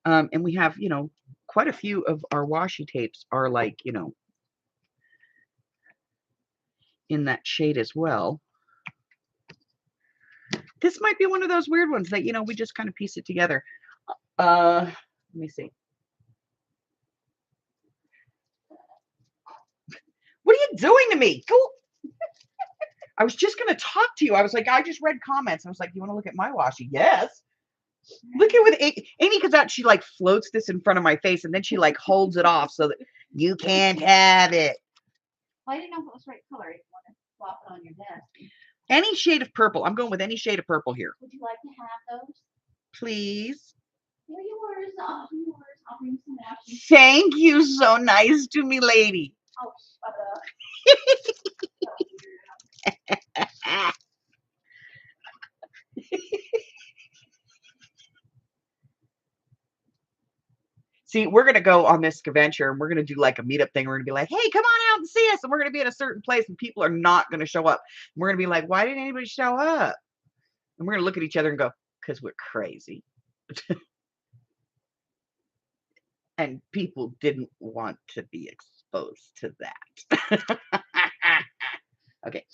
And we have, you know, quite a few of our washi tapes are like, you know, in that shade as well. This might be one of those weird ones that, you know, we just kind of piece it together. Let me see. What are you doing to me? Go. I was just going to talk to you. I was like, I just read comments. I was like, you want to look at my washi? Yes. Look at with Amy comes out. She like floats this in front of my face and then she like holds it off so that you can't have it. Well, I didn't know if it was the right color. If you want to flop it on your desk. Any shade of purple. I'm going with any shade of purple here. Would you like to have those? Please. Here yours. Oh, yours. I'll bring some washi. Thank you. So nice to me, lady. Oh, shut up. See, we're going to go on this adventure and we're going to do like a meetup thing. We're going to be like, hey, come on out and see us. And we're going to be in a certain place and people are not going to show up. And we're going to be like, why didn't anybody show up? And we're going to look at each other and go, because we're crazy. And people didn't want to be exposed to that. Okay.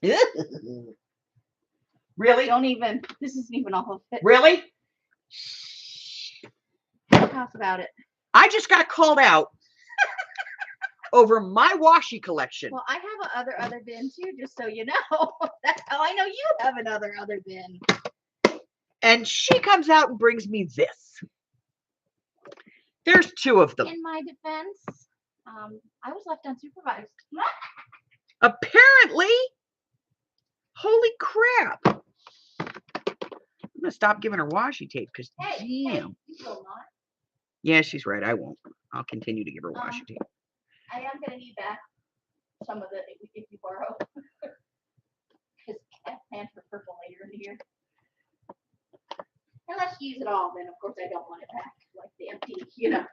Here. Really? Don't even. This isn't even all of it. Really? Talk about it. I just got called out over my washi collection. Well, I have a other bin too, just so you know. That's how I know you have another bin. And she comes out and brings me this. There's two of them. In my defense, I was left unsupervised. Apparently. Holy crap. I'm going to stop giving her washi tape because, damn. Hey, you will not. Yeah, she's right. I won't. I'll continue to give her washi tape. I am going to need back some of the, if you borrow. Because I plan for purple later in the year. Unless you use it all, then of course I don't want it back. Like the empty, you know.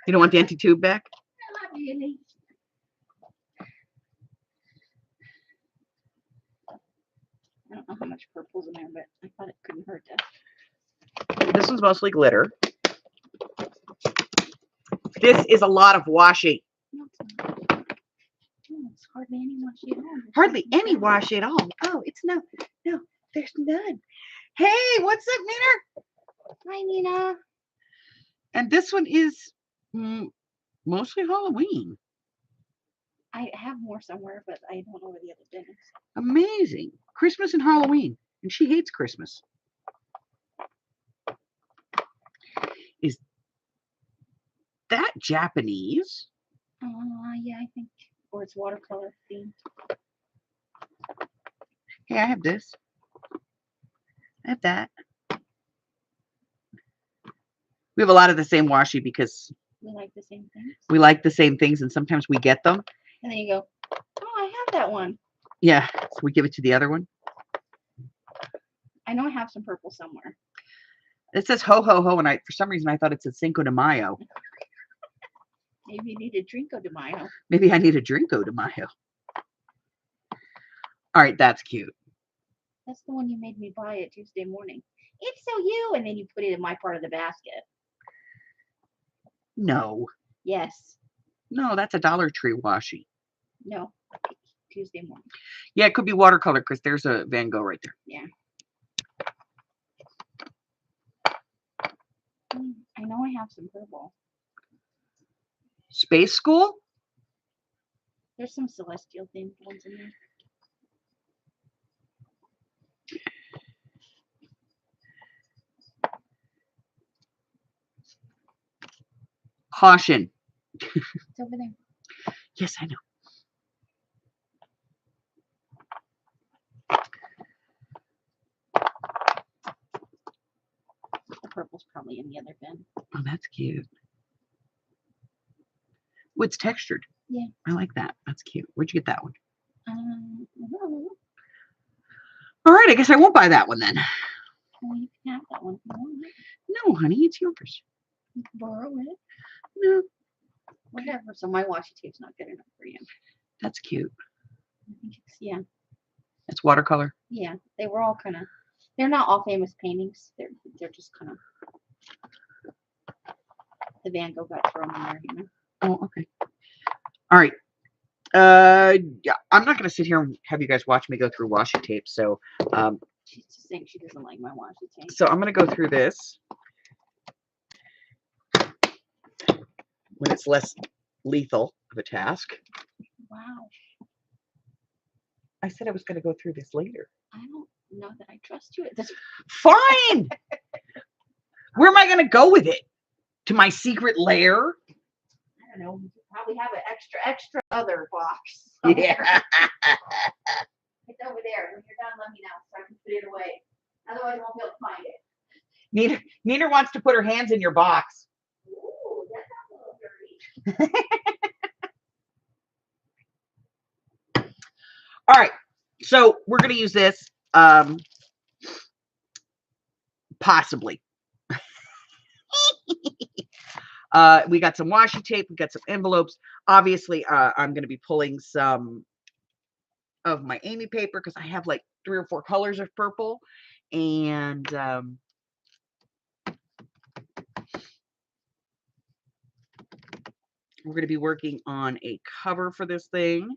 You don't want the empty tube back? Not really. I don't know how much purple's in there, but I thought it couldn't hurt to. This one's mostly glitter. This is a lot of washi. No, it's not. Oh, it's hardly any washi at all. There's Hardly nothing any there. washi at all. Oh, it's no, there's none. Hey, what's up, Nina? Hi, Nina. And this one is mostly Halloween. I have more somewhere, but I don't know where the other bin is. Amazing. Christmas and Halloween. And she hates Christmas. Is that Japanese? Yeah, I think. Or it's watercolor themed. Hey, I have this. I have that. We have a lot of the same washi because We like the same things. we like the same things and sometimes we get them. And then you go, oh, I have that one. Yeah, so we give it to the other one. I know I have some purple somewhere. It says ho ho ho, and for some reason I thought it said Cinco de Mayo. Maybe you need a Drinko de Mayo. Maybe I need a Drinko de Mayo. All right, that's cute. That's the one you made me buy it Tuesday morning. It's so you, and then you put it in my part of the basket. No. Yes. No, that's a Dollar Tree washi. No. Tuesday morning. Yeah, it could be watercolor because there's a Van Gogh right there. Yeah. I know I have some purple. Space School? There's some celestial themed ones in there. Caution. It's over there. Yes, I know. The purple's probably in the other bin. Oh, that's cute. Oh, it's textured. Yeah. I like that. That's cute. Where'd you get that one? No. All right, I guess I won't buy that one then. Well, you can have that one if you want. No, honey, it's yours. You can borrow it. No, Whatever. So my washi tape's not good enough for you. that's cute. I think it's, yeah. It's watercolor. Yeah. They were all kind of, they're not all famous paintings. They're just kind of, the Van Gogh got thrown in there, you know. Oh, okay. All right. Yeah, I'm not going to sit here and have you guys watch me go through washi tape. So, She's just saying she doesn't like my washi tape. so I'm going to go through this when it's less lethal of a task. Wow. I said I was going to go through this later. I don't know that I trust you at this. Fine. Where am I going to go with it? To my secret lair? I don't know. You probably have an extra other box. Yeah. It's over there. When you're done, let me know so I can put it away. Otherwise, I won't be able to find it. Nina wants to put her hands in your box. Ooh, that sounds a little dirty. All right. So we're going to use this possibly. We got some washi tape. We got some envelopes. Obviously, I'm going to be pulling some of my Amy paper because I have like 3 or 4 colors of purple. And we're going to be working on a cover for this thing.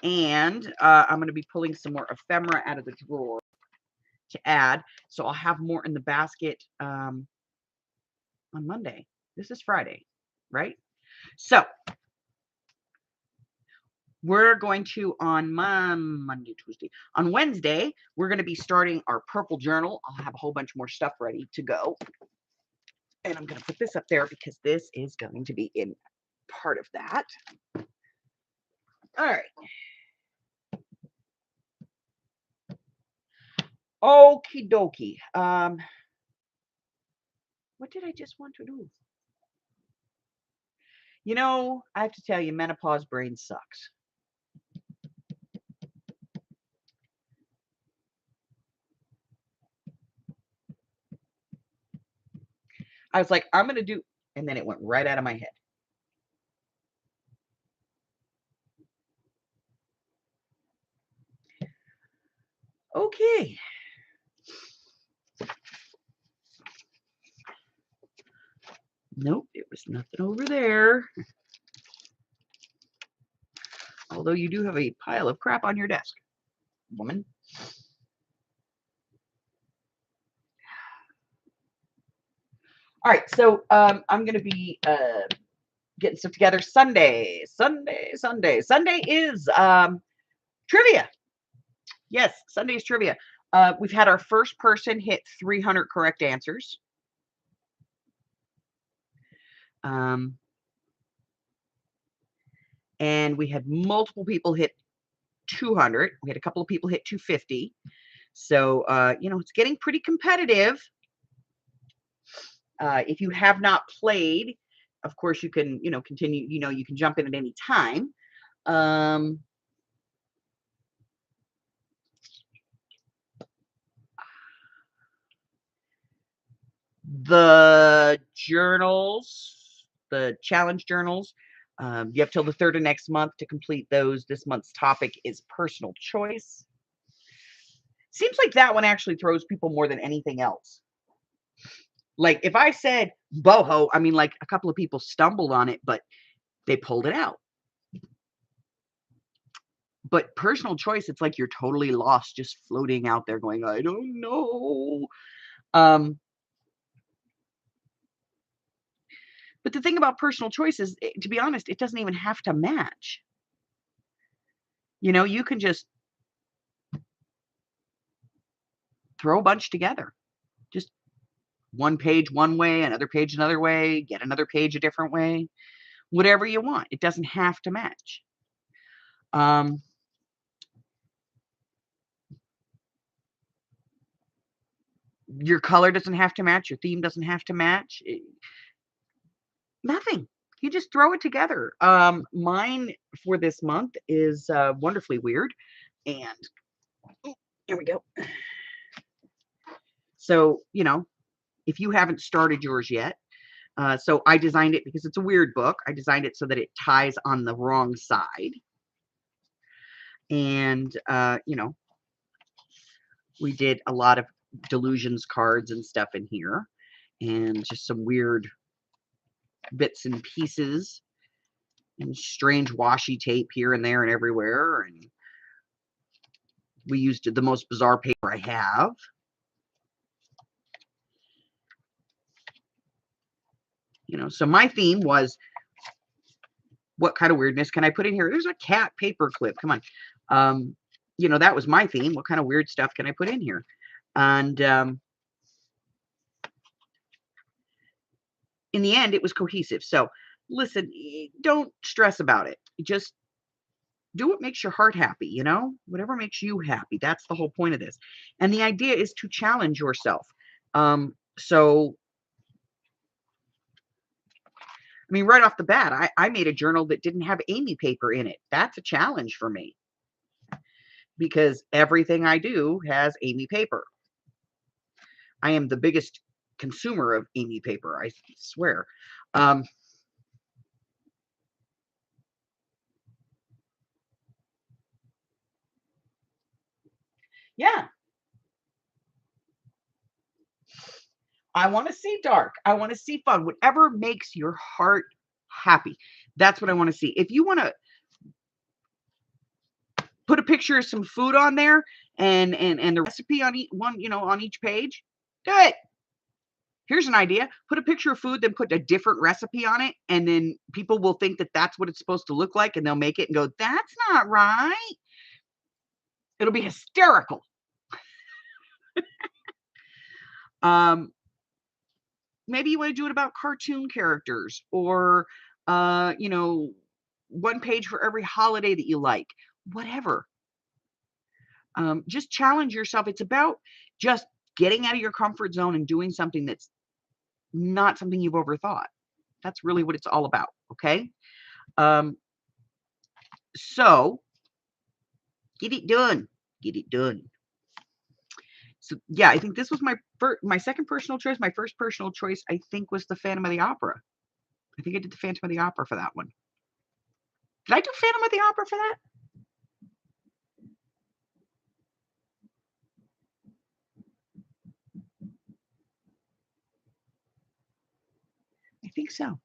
And I'm going to be pulling some more ephemera out of the drawer to add. So I'll have more in the basket on Monday. This is Friday, right? So we're going to on Monday, Tuesday. On Wednesday, we're going to be starting our purple journal. I'll have a whole bunch more stuff ready to go. And I'm going to put this up there because this is going to be in part of that. All right. Okie dokie. What did I just want to do? You know, I have to tell you, menopause brain sucks. I was like, I'm going to do, and then it went right out of my head. Okay. Nope, it was nothing over there. Although you do have a pile of crap on your desk, woman. All right, so I'm going to be getting stuff together. Sunday is trivia. Yes, Sunday is trivia. We've had our first person hit 300 correct answers. And we had multiple people hit 200. We had a couple of people hit 250. So, it's getting pretty competitive. If you have not played, of course, you can, continue, you can jump in at any time. The journals, the challenge journals, you have till the 3rd of next month to complete those. This month's topic is personal choice. Seems like that one actually throws people more than anything else. Like if I said boho, I mean, like a couple of people stumbled on it, but they pulled it out. But personal choice, it's like you're totally lost, just floating out there going, I don't know. But the thing about personal choice is, to be honest, it doesn't even have to match. You can just throw a bunch together. Just one page one way, another page another way, get another page a different way. Whatever you want. It doesn't have to match. Your color doesn't have to match. Your theme doesn't have to match. Nothing. You just throw it together. Mine for this month is wonderfully weird. And here we go. So, if you haven't started yours yet, so I designed it because it's a weird book. I designed it so that it ties on the wrong side. And, we did a lot of delusions cards and stuff in here. And just some weird bits and pieces. And strange washi tape here and there and everywhere. And we used the most bizarre paper I have. So my theme was, what kind of weirdness can I put in here? There's a cat paper clip. Come on. That was my theme. What kind of weird stuff can I put in here? And in the end, it was cohesive. So listen, don't stress about it. Just do what makes your heart happy, whatever makes you happy. That's the whole point of this. And the idea is to challenge yourself. So, I mean, right off the bat, I made a journal that didn't have Amy paper in it. That's a challenge for me because everything I do has Amy paper. I am the biggest consumer of Amy paper, I swear. Yeah. I want to see dark. I want to see fun. Whatever makes your heart happy. That's what I want to see. If you want to put a picture of some food on there and the recipe on each one, on each page, do it. Here's an idea. Put a picture of food, then put a different recipe on it, and then people will think that that's what it's supposed to look like, and they'll make it and go, that's not right. It'll be hysterical. Maybe you want to do it about cartoon characters or, one page for every holiday that you like, whatever. Just challenge yourself. It's about just getting out of your comfort zone and doing something that's not something you've overthought. That's really what it's all about. Okay. So get it done. Get it done. So yeah, I think this was my second personal choice. My first personal choice, I think, was the Phantom of the Opera. I think I did the Phantom of the Opera for that one. Did I do Phantom of the Opera for that? I think so.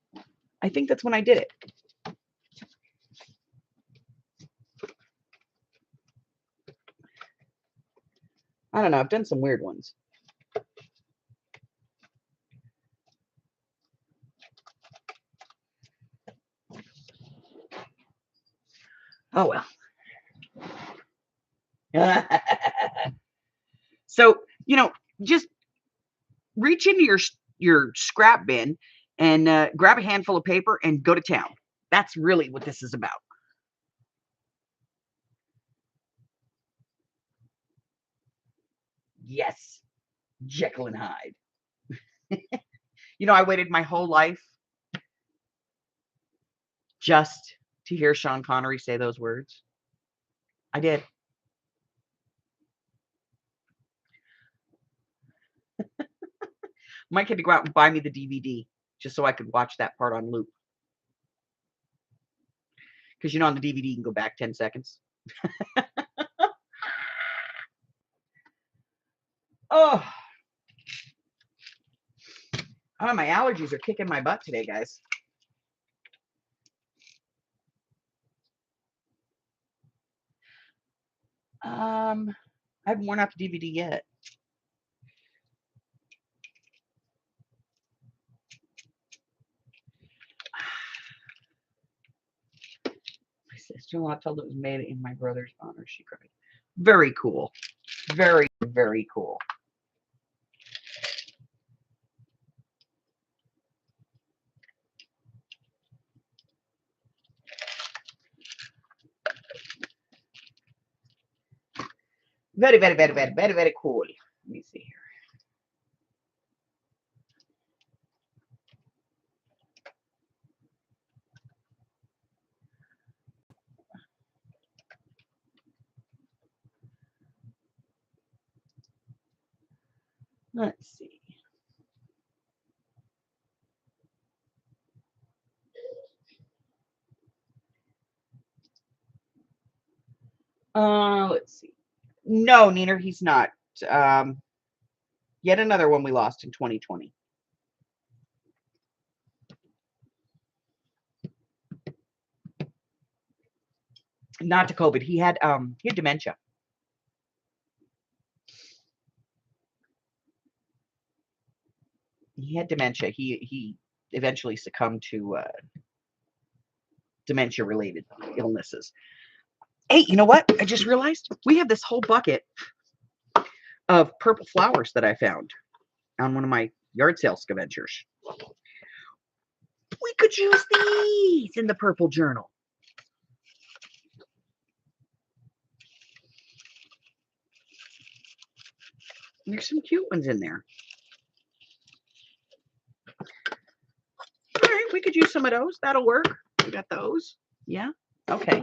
I think that's when I did it. I don't know. I've done some weird ones. Oh, well. So, just reach into your scrap bin and grab a handful of paper and go to town. That's really what this is about. Yes, Jekyll and Hyde. I waited my whole life just to hear Sean Connery say those words. I did. Mike had to go out and buy me the DVD just so I could watch that part on loop. Because on the DVD you can go back 10 seconds. Oh, my allergies are kicking my butt today, guys. I haven't worn out the DVD yet. My sister-in-law told it was made in my brother's honor. She cried. Very cool. Very, very cool. Very, very, very, very, very, very cool. Let me see here. Let's see. Let's see. No, Neener, he's not. Yet another one we lost in 2020. Not to COVID. He had dementia. He had dementia. He eventually succumbed to dementia-related illnesses. Hey, you know what? I just realized we have this whole bucket of purple flowers that I found on one of my yard sale scavengers. We could use these in the purple journal. There's some cute ones in there. All right, we could use some of those. That'll work. We got those. Yeah. Okay.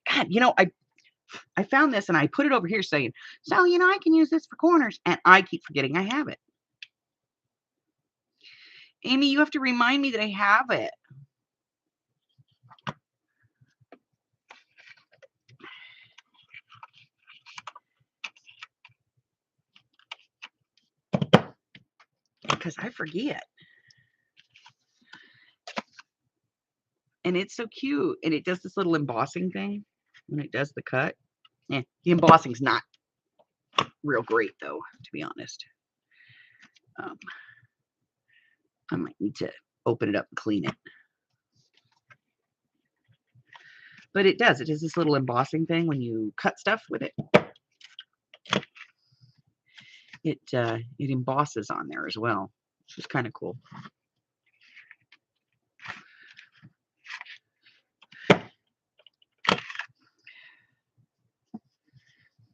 God, I found this and I put it over here saying, so, I can use this for corners. And I keep forgetting I have it. Amy, you have to remind me that I have it. Because I forget. And it's so cute. And it does this little embossing thing when it does the cut. The embossing's not real great, though, to be honest. I might need to open it up and clean it. But it does. It does this little embossing thing when you cut stuff with it. It embosses on there as well, which is kind of cool.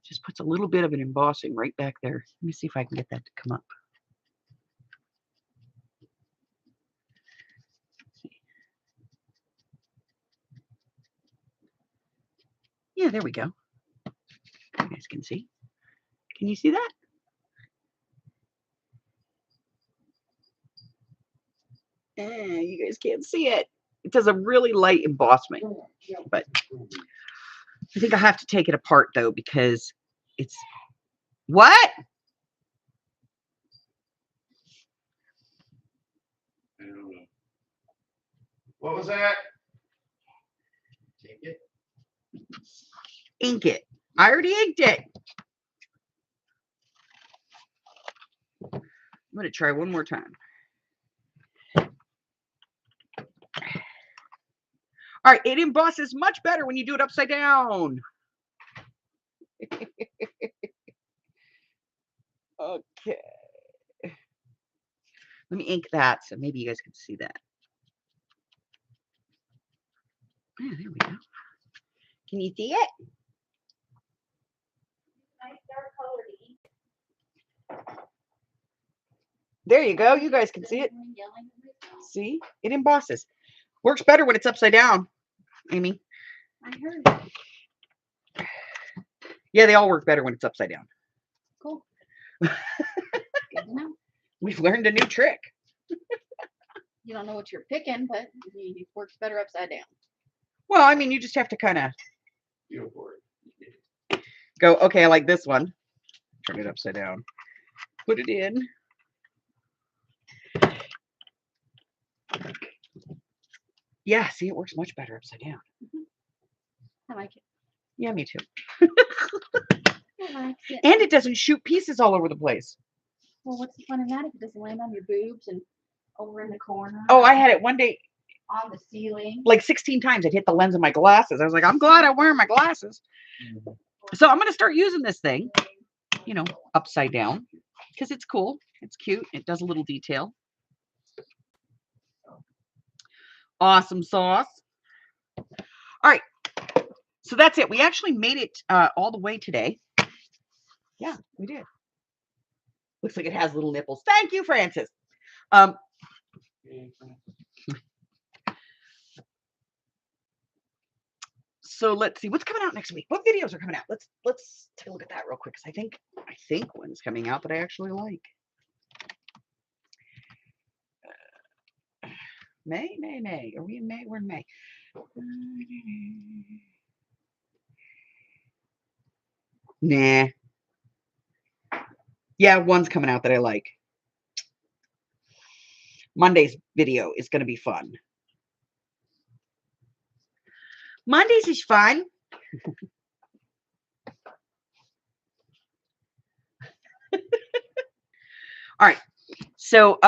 Just puts a little bit of an embossing right back there. Let me see if I can get that to come up. Yeah, there we go. You guys can see. Can you see that? You guys can't see it. It does a really light embossment, but I think I have to take it apart though because it's what? I don't know. What was that? Take it. Ink it. I already inked it. going to try one more time. All right, it embosses much better when you do it upside down. Okay. Let me ink that so maybe you guys can see that. Yeah, there we go. Can you see it? Nice dark color to ink. There you go. You guys can see it. Yelling at myself. See? It embosses. Works better when it's upside down, Amy. I heard it. Yeah, they all work better when it's upside down. Cool. Good to know. We've learned a new trick. You don't know what you're picking, but it works better upside down. Well, I mean, you just have to kind of Feel for it. go, okay, I like this one. Turn it upside down. Put it in. Yeah, see, it works much better upside down. I like it. Yeah, me too. I like it. And it doesn't shoot pieces all over the place. Well, what's the fun in that if it doesn't land on your boobs and over in the corner? Oh, I had it one day, On the ceiling. like 16 times. It hit the lens of my glasses. I was like, I'm glad I'm wearing my glasses. So I'm going to start using this thing, you know, upside down because it's cool. It's cute. It does a little detail. Awesome sauce. All right. So that's it. We actually made it all the way today. Yeah, we did. Looks like it has little nipples. Thank you, Francis. So let's see what's coming out next week. What videos are coming out? Let's take a look at that real quick because I think one's coming out that I actually like. May. Are we in May? We're in May. Nah. Yeah, one's coming out that I like. Monday's video is going to be fun. Mondays is fun. All right. So,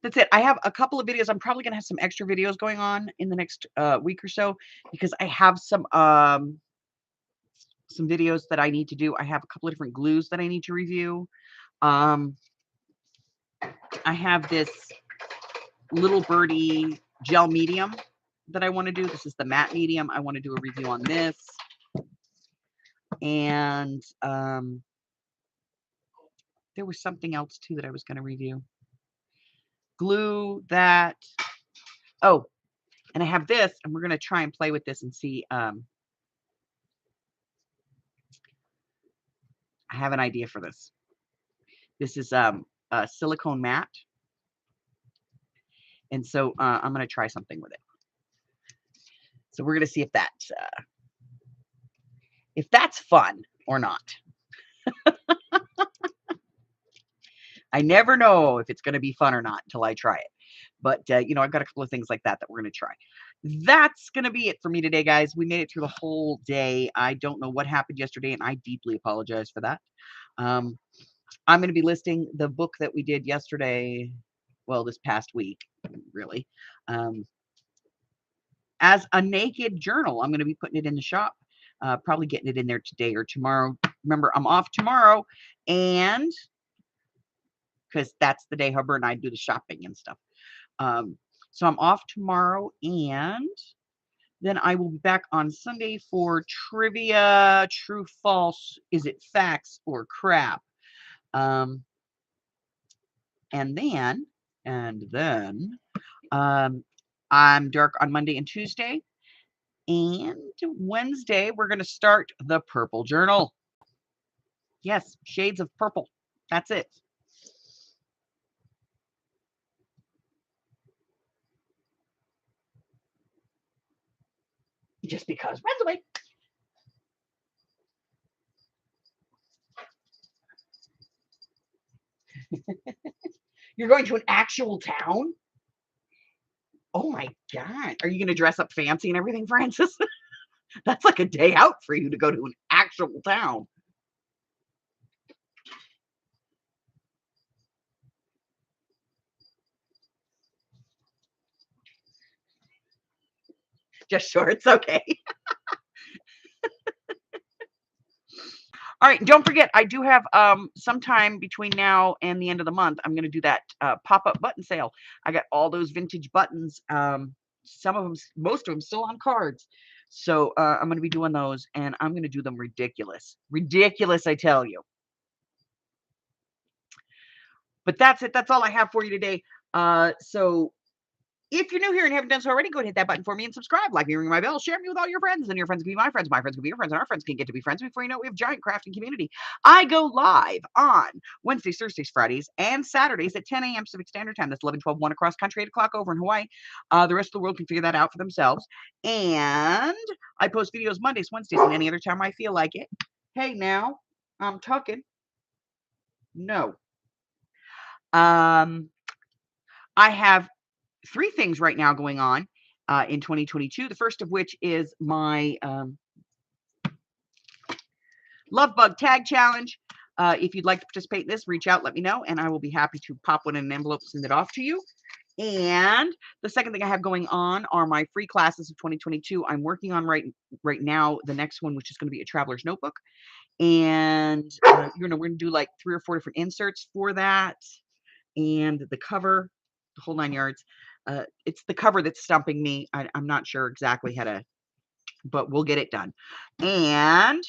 that's it. I have a couple of videos. I'm probably going to have some extra videos going on in the next week or so because I have some videos that I need to do. I have a couple of different glues that I need to review. I have this Little Birdie gel medium that I want to do. This is the matte medium. I want to do a review on this. And there was something else too that I was going to review. Glue that. Oh, and I have this, and we're going to try and play with this and see. I have an idea for this. This is a silicone matte. And so I'm going to try something with it. So we're going to see if that's fun or not. I never know if it's going to be fun or not until I try it. But, you know, I've got a couple of things like that we're going to try. That's going to be it for me today, guys. We made it through the whole day. I don't know what happened yesterday, and I deeply apologize for that. I'm going to be listing the book that we did yesterday, well, this past week, really, as a naked journal. I'm going to be putting it in the shop, probably getting it in there today or tomorrow. Remember, I'm off tomorrow, and because that's the day Hubbard and I do the shopping and stuff. So I'm off tomorrow, and then I will be back on Sunday for trivia, true, false, is it facts or crap? And then I'm dark on Monday and Tuesday. And Wednesday, we're going to start the purple journal. Yes, shades of purple. That's it. Just because. Runs away. You're going to an actual town? Oh my God. Are you going to dress up fancy and everything, Francis? That's like a day out for you to go to an actual town. Just shorts, okay. All right, don't forget, I do have sometime between now and the end of the month, I'm going to do that pop-up button sale. I got all those vintage buttons. Some of them, most of them, still on cards. So I'm going to be doing those, and I'm going to do them ridiculous, ridiculous, I tell you. But that's it. That's all I have for you today. So if you're new here and haven't done so already, go ahead and hit that button for me and subscribe. Like me, ring my bell, share me with all your friends, and your friends can be my friends can be your friends, and our friends can get to be friends. Before you know it, we have a giant crafting community. I go live on Wednesdays, Thursdays, Fridays, and Saturdays at 10 a.m. Pacific Standard Time. That's 11, 12, 1 across country, 8 o'clock over in Hawaii. The rest of the world can figure that out for themselves. And I post videos Mondays, Wednesdays, and any other time I feel like it. Hey, now, I'm talking. No. I have 3 things right now going on in 2022. The first of which is my Love Bug Tag Challenge. If you'd like to participate in this, reach out, let me know, and I will be happy to pop one in an envelope, send it off to you. And the second thing I have going on are my free classes of 2022. I'm working on right now the next one, which is going to be a traveler's notebook. And we're going to do like 3 or 4 different inserts for that. And the cover, the whole 9 yards. It's the cover that's stumping me. I'm not sure exactly how to, but we'll get it done. And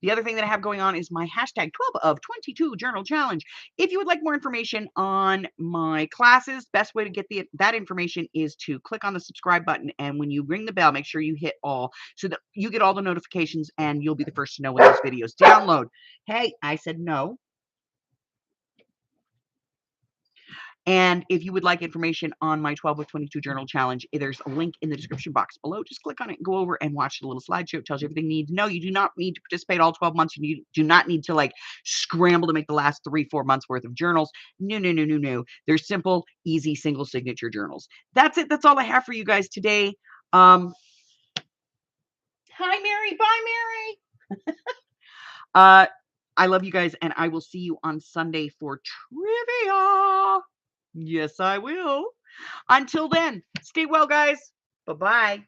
the other thing that I have going on is my hashtag 12 of 22 journal challenge. If you would like more information on my classes, best way to get that information is to click on the subscribe button. And when you ring the bell, make sure you hit all so that you get all the notifications and you'll be the first to know when those videos download. Hey, I said no. And if you would like information on my 12 of 22 journal challenge, there's a link in the description box below. Just click on it and go over and watch the little slideshow. It tells you everything you need to know. You do not need to participate all 12 months. You do not need to like scramble to make the last 3-4 months worth of journals. No, no, no, no, no. They're simple, easy, single signature journals. That's it. That's all I have for you guys today. Hi, Mary. Bye, Mary. I love you guys, and I will see you on Sunday for trivia. Yes, I will. Until then, stay well, guys. Bye-bye.